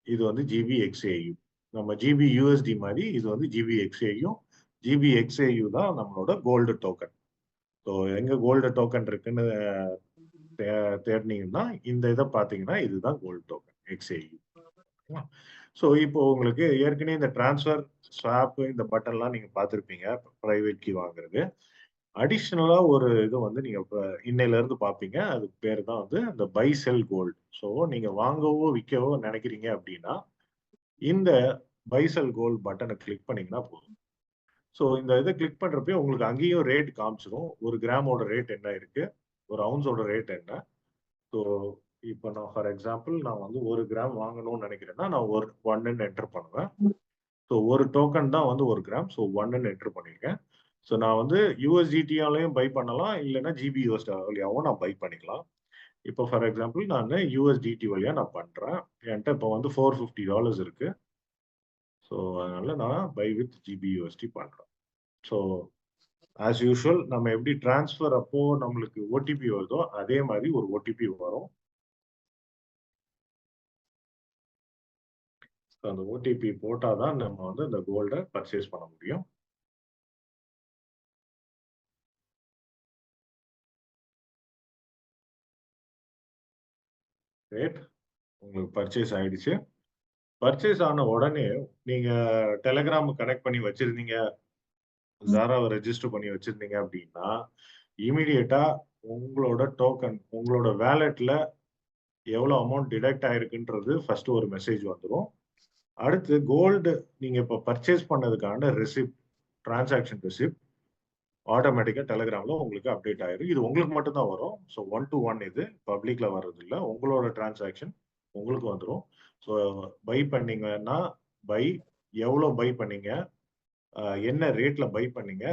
இது வந்து GBXAU. நம்ம GBUSD மாதிரி இது வந்து GBXAU. GBXAU தான் நம்மளோட கோல்டு டோக்கன். ஸோ எங்க கோல்டு டோக்கன் இருக்குன்னு தேடினீங்கன்னா இந்த இதை பார்த்தீங்கன்னா இதுதான் கோல்டு டோக்கன் XAU. ஸோ இப்போ உங்களுக்கு ஏற்கனவே இந்த டிரான்ஸ்ஃபர் ஸ்வாப் இந்த பட்டன்லாம் நீங்க பார்த்துருப்பீங்க பிரைவேட் கீ வாங்குறது. அடிஷ்னலா ஒரு இது வந்து நீங்க இன்னையில இருந்து பார்ப்பீங்க. அதுக்கு பேர் தான் வந்து இந்த பை செல் கோல்டு. ஸோ நீங்க வாங்கவோ விற்கவோ நினைக்கிறீங்க அப்படின்னா இந்த பை செல் கோல்டு பட்டனை கிளிக் பண்ணீங்கன்னா போதும். ஸோ இந்த இதை கிளிக் பண்றப்ப உங்களுக்கு அங்கேயும் ரேட் காமிச்சிடும். ஒரு கிராமோட ரேட் என்ன இருக்கு, ஒரு அவுன்ஸோட ரேட் என்ன. ஸோ இப்போ நான் ஃபார் எக்ஸாம்பிள் நான் வந்து ஒரு கிராம் வாங்கணும்னு நினைக்கிறேன்னா நான் ஒரு 1ன்னு என்டர் பண்ணுவேன். ஸோ ஒரு டோக்கன் தான் வந்து ஒரு கிராம். ஸோ 1ன்னு என்டர் பண்ணியிருக்கேன். ஸோ நான் வந்து USDT-யாலையும் பை பண்ணலாம், இல்லைன்னா GBUSD வழியாகவும் நான் பை பண்ணிக்கலாம். இப்போ ஃபார் எக்ஸாம்பிள் நான் USDT வழியா நான் பண்றேன். என்கிட்ட இப்போ வந்து $450 இருக்கு. ஸோ அதனால நான் பை வித் GBUSD பண்றேன். ஸோ ஆஸ் யூஷுவல் நம்ம எப்படி டிரான்ஸ்ஃபர் அப்போ நம்மளுக்கு OTP வருதோ அதே மாதிரி ஒரு OTP வரும். அந்த OTP போட்டாதான் நம்ம வந்து இந்த கோல்டை பர்ச்சேஸ் பண்ண முடியும். ரேட் உங்களுக்கு பர்ச்சேஸ் ஆயிடுச்சு. பர்ச்சேஸ் ஆன உடனே நீங்க டெலிகிராம் கனெக்ட் பண்ணி வச்சிருந்தீங்க, ஜாராவை ரெஜிஸ்டர் பண்ணி வச்சிருந்தீங்க அப்படின்னா இமீடியட்டா உங்களோட டோக்கன் உங்களோட வேலெட்ல எவ்வளவு அமௌண்ட் டிடெக்ட் ஆயிருக்குன்றது ஃபர்ஸ்ட் ஒரு மெசேஜ் வந்துடும். அடுத்து கோல்டு நீங்க இப்ப பர்ச்சேஸ் பண்ணதுக்கான ரெசிப்ட், டிரான்சாக்ஷன் ரெசிப்ட் ஆட்டோமேட்டிக்கா டெலிகிராம்ல உங்களுக்கு அப்டேட் ஆயிரும். இது உங்களுக்கு மட்டும் தான் வரும். ஸோ 1 to 1 இது பப்ளிக்ல வர்றது இல்லை. உங்களோட டிரான்சாக்ஷன் உங்களுக்கு வந்துடும். ஸோ பை பண்ணீங்கன்னா பை எவ்வளோ பை பண்ணீங்க, என்ன ரேட்ல பை பண்ணீங்க,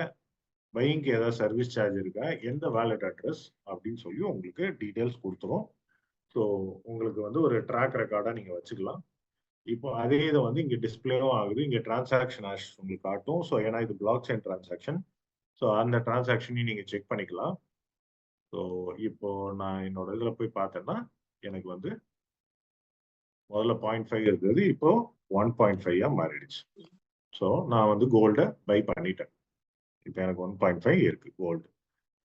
பையிங்க்கு ஏதாவது சர்வீஸ் சார்ஜ் இருக்கா, எந்த வேலெட் அட்ரஸ் அப்படின்னு சொல்லி உங்களுக்கு டீட்டெயில்ஸ் கொடுத்துரும். ஸோ உங்களுக்கு வந்து ஒரு ட்ராக் ரெக்கார்டா நீங்க வச்சுக்கலாம். இப்போ அதே இதை வந்து இங்க டிஸ்பிளேவும் ஆகுது. இங்க டிரான்சாக்ஷன் ஆஷ் உங்களுக்கு காட்டும். ஸோ ஏன்னா இது பிளாக் செயின் டிரான்சாக்ஷன். ஸோ அந்த டிரான்சாக்ஷனையும் நீங்க செக் பண்ணிக்கலாம். ஸோ இப்போ நான் என்னோட இதுல போய் பார்த்தேன்னா எனக்கு வந்து முதல்ல 0.5 இருந்தது, இப்போ 1.5 மாறிடுச்சு. ஸோ நான் வந்து கோல்டை பை பண்ணிட்டேன். இப்போ எனக்கு 1.5 இருக்கு கோல்டு.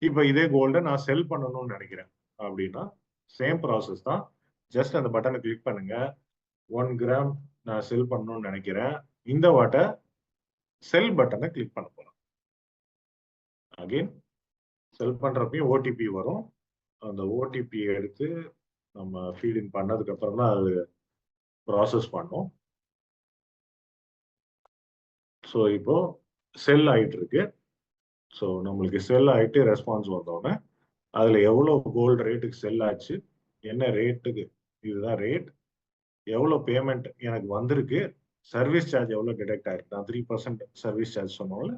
இப்போ இதே கோல்டை நான் செல் பண்ணணும்னு நினைக்கிறேன் அப்படின்னா சேம் ப்ராசஸ் தான். ஜஸ்ட் அந்த பட்டனை கிளிக் பண்ணுங்க. 1 கிராம் நான் செல் பண்ணணும்னு நினைக்கிறேன். இந்த வாட்டை செல் பட்டனை கிளிக் பண்ண போறேன். அகைன் செல் பண்றப்பையும் OTP வரும். அந்த OTP எடுத்து நம்ம ஃபீடிங் பண்ணதுக்கு அப்புறம் தான் அது ப்ராசஸ் பண்ணும். ஸோ இப்போ செல் ஆயிட்டு இருக்கு. ஸோ நம்மளுக்கு செல் ஆயிட்டு ரெஸ்பான்ஸ் வந்தோடனே அதுல எவ்வளவு கோல்டு ரேட்டுக்கு செல் ஆச்சு, என்ன ரேட்டுக்கு, இதுதான் ரேட், எவ்வளவு பேமெண்ட் எனக்கு வந்திருக்கு, சர்வீஸ் சார்ஜ் எவ்வளவு டிடெக்ட் ஆயிருக்கு, நான் 3% சர்வீஸ் சார்ஜ் சொன்னோம்ல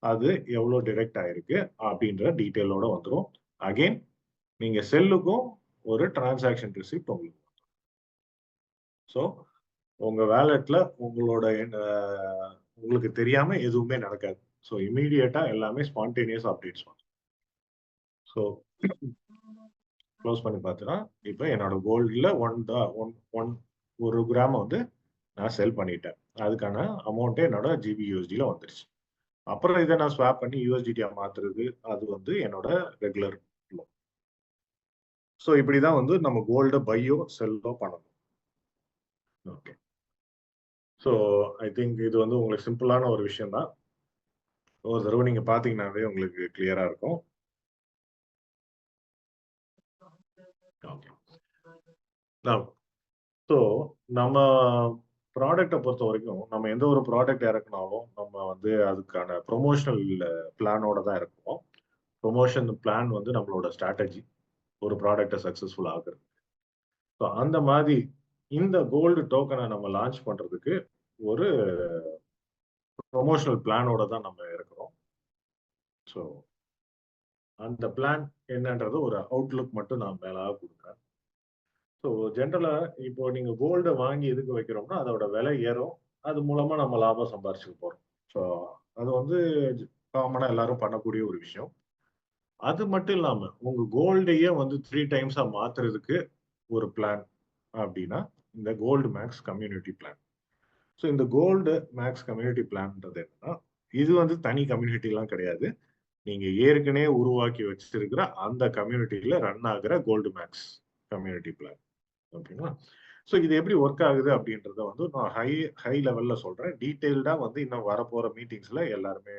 அது எவ்வளவு டிடெக்ட் ஆயிருக்கு அப்படின்ற டீட்டெயிலோட வந்துடும். அகைன் நீங்க செல்லுக்கும் ஒரு டிரான்சாக்ஷன் ரிசிப்ட் உங்களுக்கு. ஸோ உங்க வேலெட்ல உங்களோட உங்களுக்கு தெரியாம எதுவுமே நடக்காது. ஸோ இமீடியட்டா எல்லாமே ஸ்பான்டேனியஸ் அப்டேட்ஸ் வரும். ஸோ க்ளோஸ் பண்ணி பார்த்தீங்கன்னா இப்போ என்னோட கோல்டில் ஒரு கிராம் வந்து நான் செல் பண்ணிட்டேன். அதுக்கான அமௌண்ட்டே என்னோட GBUSD-ல வந்துருச்சு. அப்புறம் இதை நான் ஸ்வாப் பண்ணி USDT-யா மாத்துறது அது வந்து என்னோட ரெகுலர் ஃப்ளோ. ஸோ இப்படிதான் வந்து நம்ம கோல்டை பையோ செல்லோ பண்ணணும். ஓகே. ஸோ ஐ திங்க் இது வந்து உங்களுக்கு சிம்பிளான ஒரு விஷயம் தான். ஒரு தடவை நீங்க பாத்தீங்கன்னாவே உங்களுக்கு கிளியரா இருக்கும். ஸோ நம்ம ப்ராடக்டை பொறுத்த வரைக்கும் நம்ம எந்த ஒரு ப்ராடக்ட் இறக்குனாலும் நம்ம வந்து அதுக்கான ப்ரொமோஷனல் பிளானோட தான் இறக்குவோம். ப்ரொமோஷன் பிளான் வந்து நம்மளோட ஸ்ட்ராட்டஜி ஒரு ப்ராடக்டை சக்சஸ்ஃபுல் ஆகுறது. ஸோ அந்த மாதிரி இந்த கோல்டு டோக்கனை நம்ம லான்ச் பண்றதுக்கு ஒரு ப்ரொமோஷனல் பிளானோட தான் நம்ம இருக்கிறோம். ஸோ அந்த பிளான் என்னன்றது ஒரு அவுட்லுக் மட்டும் நான் மேலாக கொடுக்குறேன். ஸோ ஜென்ரலா இப்போ நீங்க கோல்டை வாங்கி எதுக்கு வைக்கிறோம்னா அதோட விலை ஏறும், அது மூலமா நம்ம லாபம் சம்பாரிச்சுக்க போறோம். ஸோ அது வந்து காமனா எல்லாரும் பண்ணக்கூடிய ஒரு விஷயம். அது மட்டும் இல்லாம உங்க கோல்டையே வந்து 3 டைம்ஸா மாத்துறதுக்கு ஒரு பிளான் அப்படின்னா இந்த gold max community plan. So இந்த கோல்டு மேக்ஸ் கம்யூனிட்டி பிளான்ன்றது என்னன்னா, இது வந்து தனி கம்யூனிட்டி எல்லாம் கிடையாது. நீங்க ஏற்கனவே உருவாக்கி வச்சிருக்கிற அந்த கம்யூனிட்டியில ரன் ஆகுற கோல்டு மேக்ஸ் கம்யூனிட்டி பிளான். ஓகேங்களா? ஸோ இது எப்படி ஒர்க் ஆகுது அப்படின்றத வந்து நான் ஹை லெவல்ல சொல்றேன். டீடைல்டா வந்து இன்னும் வரப்போற மீட்டிங்ஸ்ல எல்லாருமே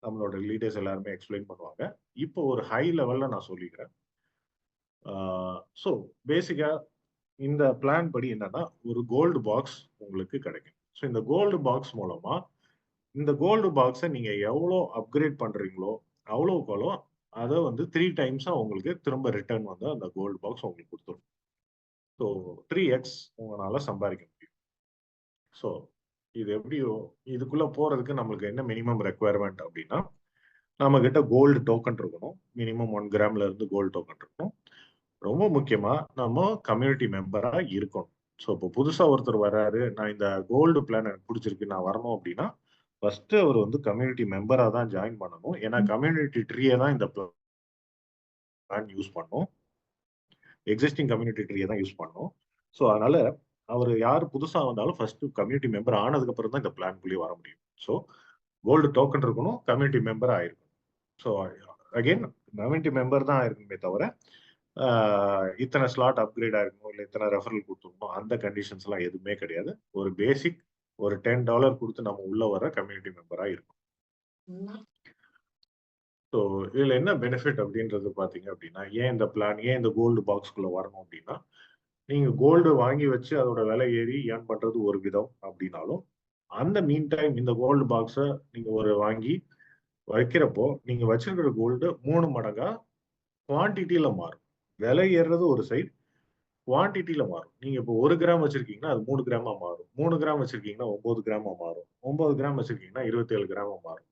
நம்மளோட லீடர்ஸ் எல்லாருமே எக்ஸ்பிளைன் பண்ணுவாங்க. இப்போ ஒரு ஹை லெவல்ல நான் சொல்லிக்கிறேன். ஸோ பேசிக்கா இந்த பிளான் படி என்னன்னா, ஒரு கோல்டு பாக்ஸ் உங்களுக்கு கிடைக்கும். ஸோ இந்த கோல்டு பாக்ஸ் மூலமா இந்த கோல்டு பாக்ஸ நீங்க எவ்வளோ அப்கிரேட் பண்றீங்களோ, அவ்வளவுக்கு அவ்வளோ அத வந்து 3 டைம்ஸா உங்களுக்கு திரும்ப ரிட்டர்ன் வந்து அந்த கோல்டு பாக்ஸ் உங்களுக்கு குடுத்துரும். ஸோ 3x உங்களால சம்பாதிக்க முடியும். ஸோ இது எப்படியோ இதுக்குள்ள போறதுக்கு நம்மளுக்கு என்ன மினிமம் ரெக்வயர்மென்ட் அப்படின்னா, நம்ம கிட்ட கோல்டு டோக்கன் இருக்கணும். மினிமம் 1 கிராம்ல இருந்து கோல்டு டோக்கன் இருக்கணும். ரொம்ப முக்கியமா நம்ம கம்யூனிட்டி மெம்பரா இருக்கணும். ஸோ இப்போ புதுசா ஒருத்தர் வர்றாரு, நான் இந்த கோல்டு பிளான் எனக்கு பிடிச்சிருக்கு, நான் வரணும் அப்படின்னா, ஃபர்ஸ்ட் அவர் வந்து கம்யூனிட்டி மெம்பரா தான் ஜாயின் பண்ணணும். ஏன்னா கம்யூனிட்டி ட்ரீயை தான் இந்த பிளான் யூஸ் பண்ணும். எக்ஸிஸ்டிங் கம்யூனிட்டி ட்ரீயை தான் யூஸ் பண்ணும். ஸோ அதனால அவர் யார் புதுசா வந்தாலும் ஃபர்ஸ்ட் கம்யூனிட்டி மெம்பர் ஆனதுக்கு அப்புறம் தான் இந்த பிளான்குள்ளேயே வர முடியும். ஸோ கோல்டு டோக்கன் இருக்கணும், கம்யூனிட்டி மெம்பர் ஆயிருக்கணும். ஸோ அகைன் கம்யூனிட்டி மெம்பர் தான் இருக்கணுமே தவிர இத்தனை ஸ்லாட் அப்கிரேட் ஆயிருக்கணும், இல்லை இத்தனை ரெஃபரல் கொடுத்துருக்கணும், அந்த கண்டிஷன்ஸ் எல்லாம் எதுவுமே கிடையாது. ஒரு பேசிக் ஒரு $10 கொடுத்து நம்ம உள்ள வர கம்யூனிட்டி மெம்பரா இருக்கும். ஸோ இதுல என்ன பெனிஃபிட் அப்படின்றது பாத்தீங்க அப்படின்னா, ஏன் இந்த பிளான், ஏன் இந்த கோல்டு பாக்ஸ்குள்ள வரணும் அப்படின்னா, நீங்க கோல்டு வாங்கி வச்சு அதோட விலை ஏறி ஏர்ன் பண்றது ஒரு விதம் அப்படின்னாலும், அந்த மீன் டைம் இந்த கோல்டு பாக்ஸ நீங்க ஒரு வாங்கி வைக்கிறப்போ நீங்க வச்சிருக்கிற கோல்டு 3 மடங்கா குவான்டிட்டியில மாறும். விலை ஏறுறது ஒரு சைடு, குவான்டிட்டியில மாறும். நீங்க இப்போ 1 கிராம் வச்சிருக்கீங்கன்னா அது 3 கிராமா மாறும். 3 கிராம் வச்சிருக்கீங்கன்னா 9 கிராமா மாறும். 9 கிராம் வச்சிருக்கீங்கன்னா 27 கிராமா மாறும்.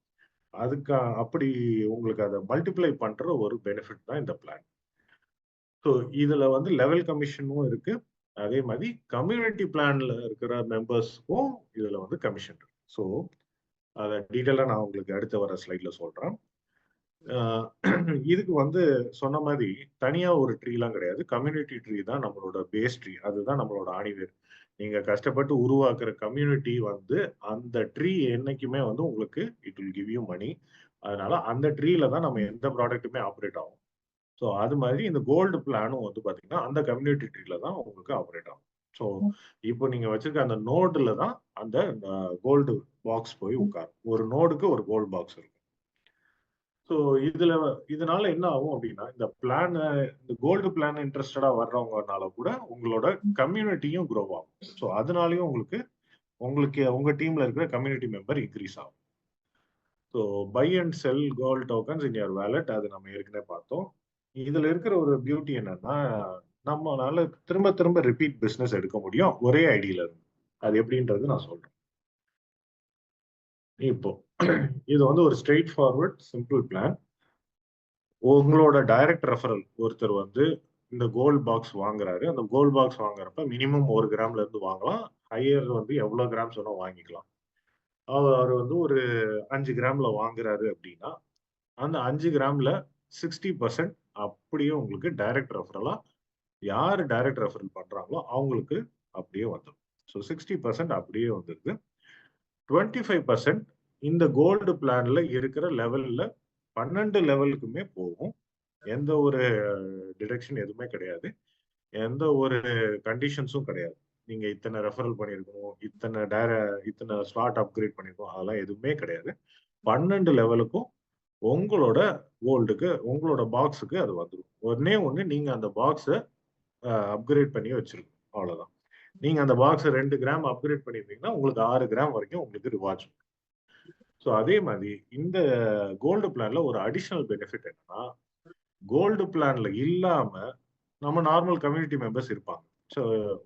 அதுக்கு அப்படி உங்களுக்கு அதை மல்டிப்ளை பண்ற ஒரு பெனிஃபிட் தான் இந்த பிளான். ஸோ இதுல வந்து லெவல் கமிஷனும் இருக்கு. அதே மாதிரி கம்யூனிட்டி பிளான்ல இருக்கிற மெம்பர்ஸ்க்கும் இதுல வந்து கமிஷன் இருக்கு. ஸோ அதை டீட்டெயிலா நான் உங்களுக்கு அடுத்த வர ஸ்லைட்ல சொல்றேன். இதுக்கு வந்து சொன்ன மாதிரி தனியா ஒரு ட்ரீலாம் கிடையாது. கம்யூனிட்டி ட்ரீ தான் நம்மளோட பேஸ் ட்ரீ. அதுதான் நம்மளோட ஆணிவேர். நீங்க கஷ்டப்பட்டு உருவாக்குற கம்யூனிட்டி வந்து அந்த ட்ரீ என்னைக்குமே வந்து உங்களுக்கு இட் வில் கிவ் யூ மணி. அதனால அந்த ட்ரீல தான் நம்ம எந்த ப்ராடக்ட்டுமே ஆப்ரேட் ஆகும். ஸோ அது மாதிரி இந்த கோல்டு பிளானும் வந்து பாத்தீங்கன்னா அந்த கம்யூனிட்டி ட்ரீல தான் உங்களுக்கு ஆப்ரேட் ஆகும். ஸோ இப்போ நீங்க வச்சிருக்க அந்த நோடுல தான் அந்த கோல்டு பாக்ஸ் போய் உட்காரும். ஒரு நோடுக்கு ஒரு கோல்டு பாக்ஸ் இருக்கும். ஸோ இதனால என்ன ஆகும் அப்படின்னா, இந்த பிளான் இந்த கோல்டு பிளான் இன்ட்ரெஸ்டடா வர்றவங்கனால கூட உங்களோட கம்யூனிட்டியும் க்ரோ ஆகும். ஸோ அதனாலயும் உங்களுக்கு உங்களுக்கு உங்க டீம்ல இருக்கிற கம்யூனிட்டி மெம்பர் இன்க்ரீஸ் ஆகும். So buy and sell gold tokens in your wallet, அது நம்ம ஏற்கனவே பார்த்தோம். இதுல இருக்கிற ஒரு பியூட்டி என்னன்னா, நம்மளால திரும்ப திரும்ப ரிப்பீட் பிசினஸ் எடுக்க முடியும் ஒரே ஐடியில இருந்து. அது எப்படின்றது நான் சொல்றேன். இப்போ இது வந்து ஒரு ஸ்ட்ரெயிட் ஃபார்வர்ட் சிம்பிள் பிளான். உங்களோட டைரக்ட் ரெஃபரல் ஒருத்தர் வந்து இந்த கோல்ட் பாக்ஸ் வாங்குறாரு. அந்த கோல்ட் பாக்ஸ் வாங்குறப்ப மினிமம் 1 கிராம்ல இருந்து வாங்கலாம். ஹையர் வந்து எவ்வளவு கிராம்ஸ் வேணா வாங்கிக்கலாம். அவர் வந்து ஒரு 5 கிராம்ல வாங்குறாரு அப்படின்னா, அந்த 5 கிராம்ல 60% அப்படியே உங்களுக்கு டைரக்ட் ரெஃபரலா யாரு டைரக்ட் ரெஃபரல் பண்றாங்களோ அவங்களுக்கு அப்படியே வந்துடும். ஸோ 60% அப்படியே வந்துருது. 25% இந்த கோல்டு பிளான்ல இருக்கிற லெவல்ல 12 லெவலுக்குமே போகும். எந்த ஒரு டிடக்ஷன் எதுவுமே கிடையாது. எந்த ஒரு கண்டிஷன்ஸும் கிடையாது. நீங்க இத்தனை ரெஃபரல் பண்ணியிருக்கணும், இத்தனை ஸ்லாட் அப்கிரேட் பண்ணிருக்கணும், அதெல்லாம் எதுவுமே கிடையாது. 12 லெவலுக்கும் உங்களோட கோல்டுக்கு உங்களோட பாக்ஸுக்கு அது வந்துடும். ஒன்னே ஒண்ணு, நீங்க அந்த பாக்ஸை அப்கிரேட் பண்ணி வச்சிருக்கணும். அவ்வளவுதான். நீங்க அந்த பாக்ஸ் 2 கிராம் அப்கிரேட் பண்ணிருந்தீங்கன்னா உங்களுக்கு 6 கிராம் வரைக்கும் உங்களுக்கு ரிவார்ட்ஸ். ஸோ அதே மாதிரி இந்த கோல்டு பிளான்ல ஒரு அடிஷனல் பெனிஃபிட் என்னன்னா, கோல்டு பிளான்ல இல்லாம நம்ம நார்மல் கம்யூனிட்டி மெம்பர்ஸ் இருப்பாங்க. ஸோ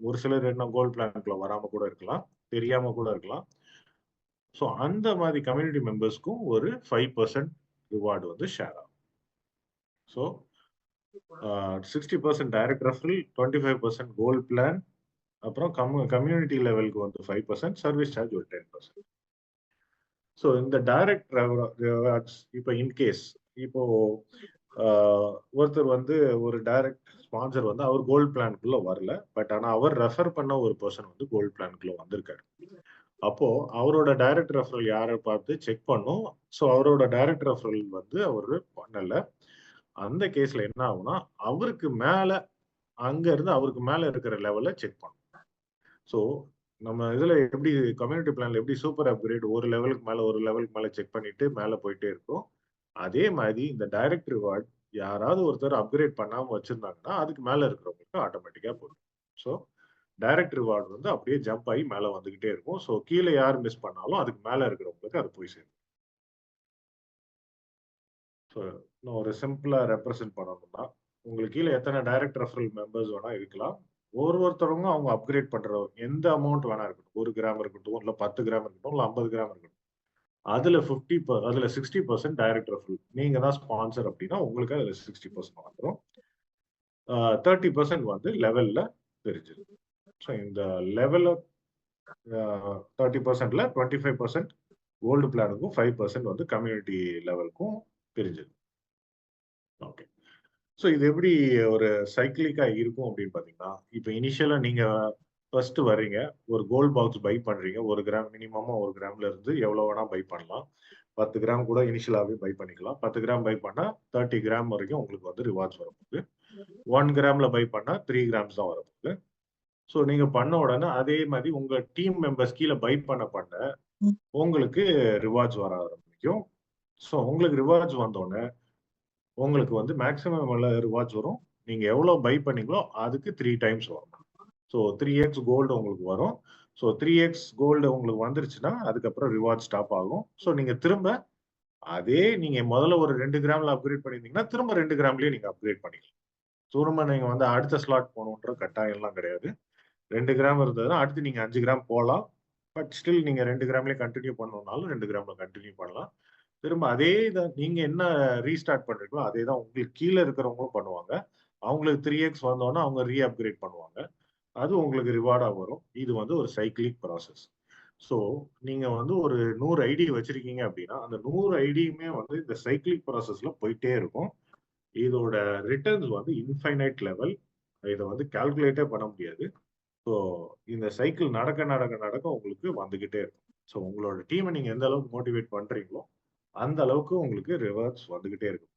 ஒரு சிலர் என்ன கோல்டு பிளான்குள்ள வராம கூட இருக்கலாம், தெரியாம கூட இருக்கலாம். ஸோ அந்த மாதிரி கம்யூனிட்டி மெம்பர்ஸ்க்கும் ஒரு 5% ரிவார்டு வந்து ஷேர் ஆகும். So 60% direct referral, 25% gold plan, அப்புறம் கம்யூனிட்டி லெவலுக்கு வந்து 5%, சர்வீஸ் சார்ஜ் ஒரு 10%. ஸோ இந்த டைரக்ட் ரிவார்ட்ஸ் இப்போ இன்கேஸ் இப்போ ஒருத்தர் வந்து ஒரு டைரக்ட் ஸ்பான்சர் வந்து அவர் கோல்ட் பிளான்குள்ள வரல. பட் ஆனா அவர் ரெஃபர் பண்ண ஒரு பர்சன் வந்து கோல்ட் பிளான்குள்ள வந்திருக்காரு. அப்போ அவரோட டைரக்ட் ரெஃபரல் யாரை பார்த்து செக் பண்ணும். ஸோ அவரோட டைரக்ட் ரெஃபரல் வந்து அவரு பண்ணல. அந்த கேஸ்ல என்ன ஆகும்னா, அவருக்கு மேல அங்க இருந்து அவருக்கு மேல இருக்கிற லெவல்ல செக் பண்ணும். ஸோ நம்ம இதுல எப்படி கம்யூனிட்டி பிளான்ல எப்படி சூப்பர் அப்கிரேட் ஒரு லெவலுக்கு மேல ஒரு லெவலுக்கு மேல செக் பண்ணிட்டு மேல போயிட்டே இருக்கும். அதே மாதிரி இந்த டைரக்ட் ரிவார்ட் யாராவது ஒருத்தர் அப்கிரேட் பண்ணாம வச்சிருந்தாங்கன்னா, அதுக்கு மேல இருக்கிறவங்களுக்கு ஆட்டோமேட்டிக்கா போயிடும். ஸோ டைரக்ட் ரிவார்ட் வந்து அப்படியே ஜம்ப் ஆகி மேல வந்துகிட்டே இருக்கும். ஸோ கீழ யார் மிஸ் பண்ணாலும் அதுக்கு மேல இருக்கிறவங்களுக்கு அது போய் சேரும். ஸோ இன்னும் ஒரு சிம்பிளா ரெப்ரசென்ட் பண்ணணும்னா, உங்களுக்கு கீழ எத்தனை டைரக்ட் ரெஃபரல் மெம்பர்ஸ் வேணா இருக்கலாம். ஒருத்தவங்க அவங்க அப்கிரேட் பண்ற எந்த அமௌண்ட் வேணா இருக்கட்டும். 1 கிராம் இருக்கட்டும், இல்ல 10 கிராம் இருக்கட்டும், இல்ல 50 கிராம் இருக்கட்டும். அதுல 60% டைரக்ட் ரெஃபரல். நீங்க தான் ஸ்பான்சர் அப்படின்னா, உங்களுக்கு அதுல 60% வந்துரும். 30% வந்து லெவல்ல பிரிஞ்சிரும். ஸோ இந்த லெவல்ல 30%ல 25% கோல்டு பிளானுக்கும் 5% வந்து கம்யூனிட்டி லெவலுக்கும் பிரிஞ்சிருக்கு. ஓகே. ஸோ இது எப்படி ஒரு சைக்கிளிக்கா இருக்கும் அப்படின்னு பாத்தீங்கன்னா, இப்ப இனிஷியலா நீங்க ஃபர்ஸ்ட் வர்றீங்க. ஒரு கோல்ட் பாக்ஸ் பை பண்றீங்க. 1 கிராம் மினிமமா 1 கிராம்ல இருந்து எவ்வளவு வேணா பை பண்ணலாம். 10 கிராம் கூட இனிஷியலாவே பை பண்ணிக்கலாம். 10 கிராம் பை பண்ணா 30 கிராம் வரைக்கும் உங்களுக்கு வந்து ரிவார்ட்ஸ் வரப்போகுது. 1 கிராம்ல பை பண்ணா 3 கிராம்ஸ் தான் வரப்போகுது. ஸோ நீங்க பண்ண உடனே அதே மாதிரி உங்க டீம் மெம்பர்ஸ் கீழ பை பண்ண உங்களுக்கு ரிவார்ட்ஸ் வர ஆரம்பிக்கும். ஸோ உங்களுக்கு ரிவார்ட்ஸ் வந்தோடனே உங்களுக்கு வந்து மேக்ஸிமம் எவ்வளவு ரிவார்ட்ஸ் வரும்? நீங்க எவ்வளவு பை பண்ணீங்களோ அதுக்கு 3 டைம்ஸ் வரும். ஸோ 3x கோல்டு உங்களுக்கு வரும். ஸோ 3x கோல்டு உங்களுக்கு வந்துருச்சுன்னா, அதுக்கப்புறம் ரிவார்ட் ஸ்டாப் ஆகும். ஸோ நீங்க திரும்ப அதே நீங்க முதல்ல ஒரு 2 கிராம்ல அப்கிரேட் பண்ணியிருந்தீங்கன்னா, திரும்ப 2 கிராம்லயே நீங்க அப்கிரேட் பண்ணிக்கலாம். திரும்ப நீங்க வந்து அடுத்த ஸ்லாட் போகணுன்ற கட்டாயம் எல்லாம் கிடையாது. 2 கிராம் இருந்ததுன்னா, அடுத்து நீங்க 5 கிராம் போலாம். பட் ஸ்டில் நீங்க 2 கிராம்லயே கன்டின்யூ பண்ணணும்னாலும் 2 கிராம்ல கன்டின்யூ பண்ணலாம். திரும்ப அதே இத நீங்க என்ன ரீஸ்டார்ட் பண்றீங்களோ, அதே தான் உங்களுக்கு கீழ இருக்கிறவங்களும் பண்ணுவாங்க. அவங்களுக்கு 3x வந்தோனே அவங்க அப்கிரேட் பண்ணுவாங்க. அது உங்களுக்கு ரிவார்டா வரும். இது வந்து ஒரு சைக்கிளிக் ப்ராசஸ். ஸோ நீங்க வந்து ஒரு 100 ஐடி வச்சிருக்கீங்க அப்படின்னா, அந்த 100 ஐடியுமே வந்து இந்த சைக்கிளிக் ப்ராசஸ்ல போயிட்டே இருக்கும். இதோட ரிட்டர்ன்ஸ் வந்து இன்ஃபைனைட் லெவல். இத வந்து கால்குலேட்டே பண்ண முடியாது. ஸோ இந்த சைக்கிள் நடக்க உங்களுக்கு வந்துகிட்டே இருக்கும். ஸோ உங்களோட டீம நீங்க எந்த அளவுக்கு மோட்டிவேட் பண்றீங்களோ, அந்த அளவுக்கு உங்களுக்கு ரிவார்ட்ஸ் வந்துகிட்டே இருக்கும்.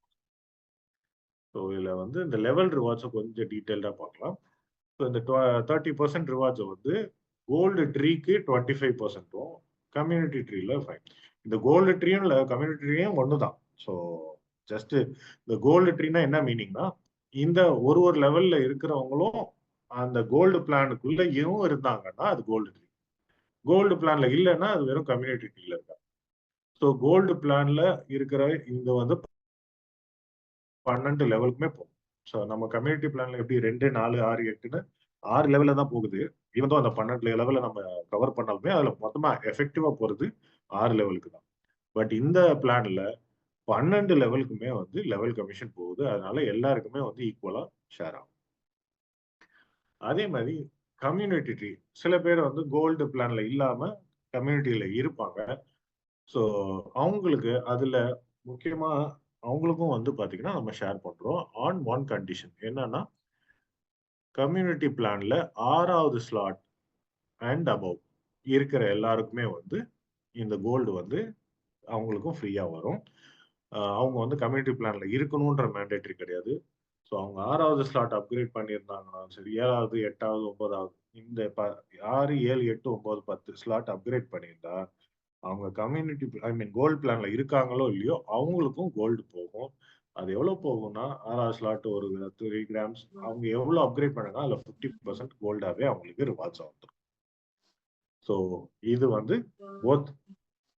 ஸோ இதுல வந்து இந்த லெவல் ரிவார்ட்ஸ கொஞ்சம் டீடைல்டா பார்க்கலாம். ஸோ இந்த 30% ரிவார்ட்ஸ வந்து கோல்டு ட்ரீக்கு 25%ம், கம்யூனிட்டி ட்ரீல 5. இந்த கோல்டு ட்ரீயும் இல்ல கம்யூனிட்டி ட்ரீயும் ஒண்ணுதான். ஸோ ஜஸ்ட் இந்த கோல்டு ட்ரீனா என்ன மீனிங்னா, இந்த ஒரு லெவல்ல இருக்கிறவங்களும் அந்த கோல்டு பிளானுக்குள்ளயும் இருந்தாங்கன்னா அது கோல்டு ட்ரீ. கோல்டு பிளான்ல இல்லன்னா அது வெறும் கம்யூனிட்டி ட்ரீல இருக்காங்க. ஸோ கோல்டு பிளான்ல இருக்கிற இந்த வந்து 12 லெவலுக்குமே போகும். ஸோ நம்ம கம்யூனிட்டி பிளான்ல எப்படி 2, 4, 6, 8ன்னு 6 லெவல்ல தான் போகுது. ஈவன் தோ அந்த 12 லெவல்ல நம்ம கவர் பண்ணாலுமே அதுல மொத்தமா எஃபெக்டிவா போறது 6 லெவலுக்கு தான். பட் இந்த பிளான்ல 12 லெவலுக்குமே வந்து லெவல் கமிஷன் போகுது. அதனால எல்லாருக்குமே வந்து ஈக்குவலா ஷேர் ஆகும். அதே மாதிரி கம்யூனிட்டி ட்ரீ. சில பேர் வந்து கோல்டு பிளான்ல இல்லாம கம்யூனிட்டில இருப்பாங்க. ஸோ அவங்களுக்கு அதுல முக்கியமா அவங்களுக்கும் வந்து பாத்தீங்கன்னா நம்ம ஷேர் பண்றோம். ஆன் ஒன் கண்டிஷன் என்னன்னா, கம்யூனிட்டி பிளான்ல 6வது ஸ்லாட் அண்ட் அபவ் இருக்கிற எல்லாருக்குமே வந்து இந்த கோல்டு வந்து அவங்களுக்கும் ஃப்ரீயா வரும். அவங்க வந்து கம்யூனிட்டி பிளான்ல இருக்கணும்ன்ற மேண்டேட்டரி கிடையாது. ஸோ அவங்க 6வது ஸ்லாட் அப்கிரேட் பண்ணியிருந்தாங்கனாலும் சரி, 7வது, 8வது, 9வது இந்த 6, 7, 8, 9, 10 ஸ்லாட் அப்கிரேட் பண்ணியிருந்தா, அவங்க கம்யூனிட்டி ஐ மீன் கோல்டு பிளான்ல இருக்காங்களோ இல்லையோ அவங்களுக்கும் கோல்டு போகும். அது எவ்வளவு போகும்னா 6வது ஸ்லாட் ஒரு 3 கிராம்ஸ் அவங்க எவ்வளவு அப்கிரேட் பண்ணாங்க அதுல 50% கோல்டாவே அவங்களுக்கு ரிவார்ட்ஸ் வந்துடும். ஸோ இது வந்து போத்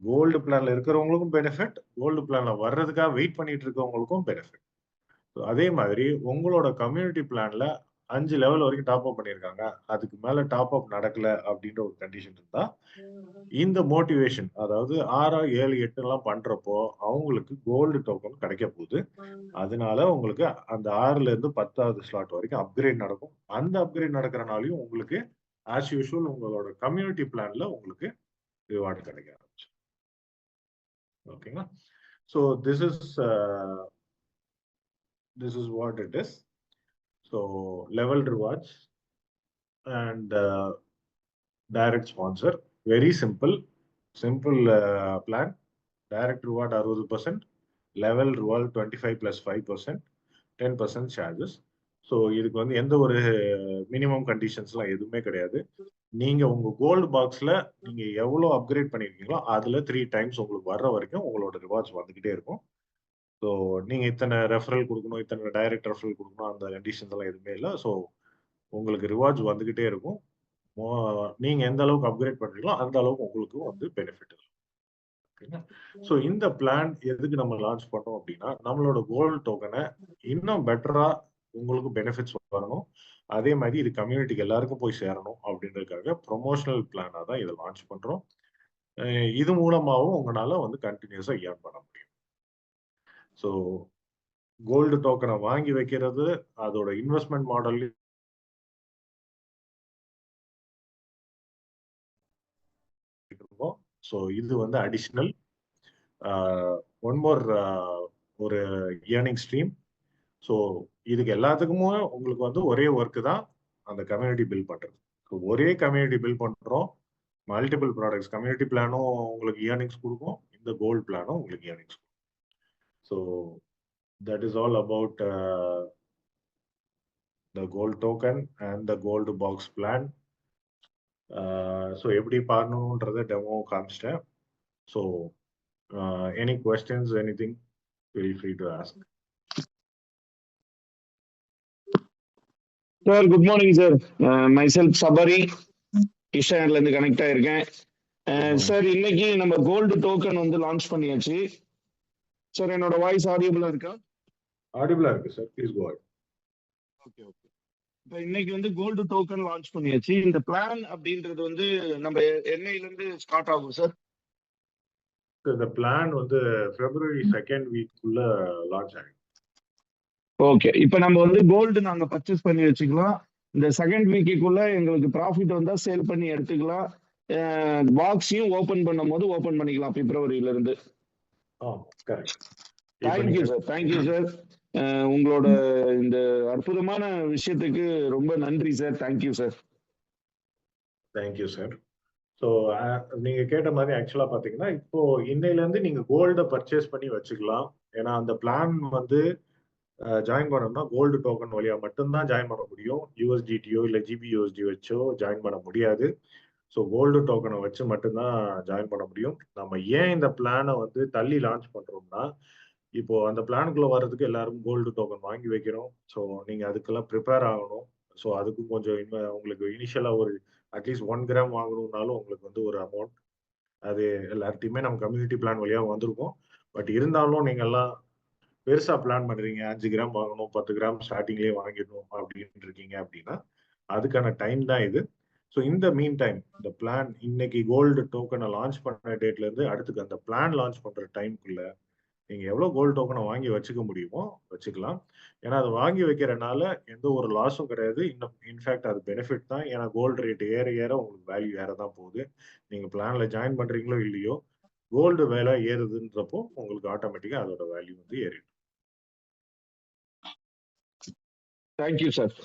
கோல்டு பிளான்ல இருக்கிறவங்களுக்கும் பெனிஃபிட், கோல்டு பிளான்ல வர்றதுக்காக வெயிட் பண்ணிட்டு இருக்கவங்களுக்கும் பெனிஃபிட். அதே மாதிரி உங்களோட கம்யூனிட்டி பிளான்ல 5 லெவல் வரைக்கும் டாப் அப் பண்ணியிருக்காங்க. அதுக்கு மேல டாப் அப் நடக்கல அப்படின்ற ஒரு கண்டிஷன் இருந்தா, இந்த மோட்டிவேஷன் அதாவது 6, 7, 8லாம் பண்றப்போ அவங்களுக்கு கோல்டு டோக்கன் கிடைக்க போகுது. அதனால உங்களுக்கு அந்த 6ல இருந்து 10வது ஸ்லாட் வரைக்கும் அப்கிரேட் நடக்கும். அந்த அப்கிரேட் நடக்கிறனாலயும் உங்களுக்கு ஆஸ் யூசுவல் உங்களோட கம்யூனிட்டி பிளான்ல உங்களுக்கு ரிவார்டு கிடைக்க ஆரம்பிச்சு. ஓகேங்களா? So this is this is what it is. So level rewards and direct sponsor. Very simple plan. Direct reward 60%, level reward 25 plus 5%, 10% charges. So இதுக்கு வந்து எந்த ஒரு மினிமம் கண்டிஷன்ஸ்லாம் எதுவுமே கிடையாது. நீங்க உங்க கோல்டு பாக்ஸ்ல நீங்க எவ்வளவு அப்கிரேட் பண்ணிருக்கீங்களோ அதுல 3 டைம்ஸ் உங்களுக்கு வர்ற வரைக்கும் உங்களோட ரிவார்ட்ஸ் வந்துகிட்டே இருக்கும். ஸோ நீங்க இத்தனை ரெஃபரல் கொடுக்கணும், இத்தனை டைரக்ட் ரெஃபரல் கொடுக்கணும், அந்த கண்டிஷன்ஸ் எல்லாம் எதுவுமே இல்லை. ஸோ உங்களுக்கு ரிவார்ட்ஸ் வந்துகிட்டே இருக்கும். நீங்க எந்த அளவுக்கு அப்கிரேட் பண்றீங்களோ அந்த அளவுக்கு உங்களுக்கு வந்து பெனிஃபிட் இருக்கும். ஸோ இந்த பிளான் எதுக்கு நம்ம லான்ச் பண்ணோம் அப்படின்னா, நம்மளோட கோல்டு டோக்கனை இன்னும் பெட்டரா உங்களுக்கு பெனிஃபிட்ஸ் வரணும், அதே மாதிரி இது கம்யூனிட்டிக்கு எல்லாருக்கும் போய் சேரணும் அப்படின்றதுக்காக ப்ரொமோஷனல் பிளானா தான் இதை லான்ச் பண்றோம். இது மூலமாகவும் உங்களால வந்து கண்டினியூஸா ஏர்ன் பண்ண முடியும். ஸோ கோல்டு டோக்கனை வாங்கி வைக்கிறது அதோட இன்வெஸ்ட்மெண்ட் மாடல். ஸோ இது வந்து அடிஷ்னல் ஒன் மோர் ஒரு ஏர்னிங் ஸ்ட்ரீம். ஸோ இதுக்கு எல்லாத்துக்குமே உங்களுக்கு வந்து ஒரே ஒர்க்கு தான் அந்த கம்யூனிட்டி பில்ட் பண்றது. ஒரே கம்யூனிட்டி பில்ட் பண்றோம், மல்டிபிள் ப்ராடக்ட்ஸ். கம்யூனிட்டி பிளானும் உங்களுக்கு ஏர்னிங்ஸ் கொடுக்கும், இந்த கோல்டு பிளானும் உங்களுக்கு ஏர்னிங்ஸ் கொடுக்கும். So that is all about the gold token and the gold box plan. So எப்படி பண்ணணுன்றத டெமோ காமிச்சிட்டேன். So any questions, anything, feel free to ask. Sir, good morning, sir. Myself Sabari, கிருஷ்ணகிரில இருந்து கனெக்ட் ஆயிருக்கேன். சார், இன்னைக்கு நம்ம கோல்டு டோக்கன் வந்து லான்ச் பண்ணியாச்சு. சார், என்னோட வாய்ஸ் ஆடியபிளா இருக்கா? ஆடியபிளா இருக்கு sir, please go ahead. Okay okay. இப்போ இன்னைக்கு வந்து கோல்டு டோக்கன் லான்ச் பண்ணியாச்சு. இந்த பிளான் அப்படின்றது வந்து நம்ம என்னையில இருந்து ஸ்டார்ட் ஆகும் சார்? இந்த பிளான் வந்து February 2nd வீக்குள்ள லான்ச் ஆகும். ஓகே. இப்போ நம்ம வந்து கோல்டு நாங்க பர்ச்சேஸ் பண்ணி வச்சுக்கலாம். இந்த செகண்ட் வீக்குள்ள எங்களுக்கு ப்ராஃபிட் வந்தா சேல் பண்ணி எடுத்துக்கலாம். பாக்ஸையும் ஓபன் பண்ணும் போது ஓபன் பண்ணிக்கலாம் பிப்ரவரியில இருந்து. Correct. Thank you sir, thank you sir. உங்களோட இந்த அற்புதமான விஷயத்துக்கு ரொம்ப நன்றி sir. Thank you sir. Thank you sir. So நீங்க கேட்ட மாதிரி ஆக்சுவலா பாத்தீங்கன்னா, இப்போ இன்னையில இருந்து நீங்க கோல்ட பர்ச்சேஸ் பண்ணி வச்சுக்கலாம். ஏன்னா அந்த பிளான் வந்து ஜாயின் பண்ணோம்னா கோல்டு டோக்கன் வழியா மட்டும்தான் ஜாயின் பண்ண முடியும். USDTயோ இல்லை GBUSD வச்சோ ஜாயின் பண்ண முடியாது. ஸோ கோல்டு டோக்கனை வச்சு மட்டும்தான் ஜாயின் பண்ண முடியும். நம்ம ஏன் இந்த பிளானை வந்து தள்ளி லான்ச் பண்றோம்னா, இப்போ அந்த பிளானுக்குள்ள வர்றதுக்கு எல்லாரும் கோல்டு டோக்கன் வாங்கி வைக்கிறோம். ஸோ நீங்க அதுக்கெல்லாம் ப்ரிப்பேர் ஆகணும். ஸோ அதுக்கும் கொஞ்சம் உங்களுக்கு இனிஷியலா ஒரு அட்லீஸ்ட் 1 கிராம் வாங்கணும்னாலும் உங்களுக்கு வந்து ஒரு அமௌண்ட், அது எல்லார்ட்டையுமே நம்ம கம்யூனிட்டி பிளான் வழியா வந்திருக்கும். பட் இருந்தாலும் நீங்க எல்லாம் பெருசா பிளான் பண்றீங்க, 5 கிராம் வாங்கணும், 10 கிராம் ஸ்டார்டிங்லேயே வாங்கிடணும் அப்படின்னு இருக்கீங்க அப்படின்னா அதுக்கான டைம் தான் இது. ஸோ இந்த மீன் டைம், இந்த பிளான் இன்னைக்கு கோல்டு டோக்கனை லான்ச் பண்ண டேட்ல இருந்து அடுத்துக்கு அந்த பிளான் லான்ச் பண்ற டைம்குள்ள நீங்க எவ்வளவு கோல்டு டோக்கனை வாங்கி வச்சுக்க முடியுமோ வச்சுக்கலாம். ஏன்னா அது வாங்கி வைக்கிறனால எந்த ஒரு லாஸும் கிடையாது. இன்னும் இன்ஃபேக்ட் அது பெனிஃபிட் தான். ஏன்னா கோல்டு ரேட் ஏற ஏற உங்களுக்கு வேல்யூ ஏற தான் போகுது. நீங்க பிளான்ல ஜாயின் பண்றீங்களோ இல்லையோ, கோல்டு வேலை ஏறுதுன்றப்போ உங்களுக்கு ஆட்டோமேட்டிக்கா அதோட வேல்யூ வந்து ஏறிடும். Thank you sir.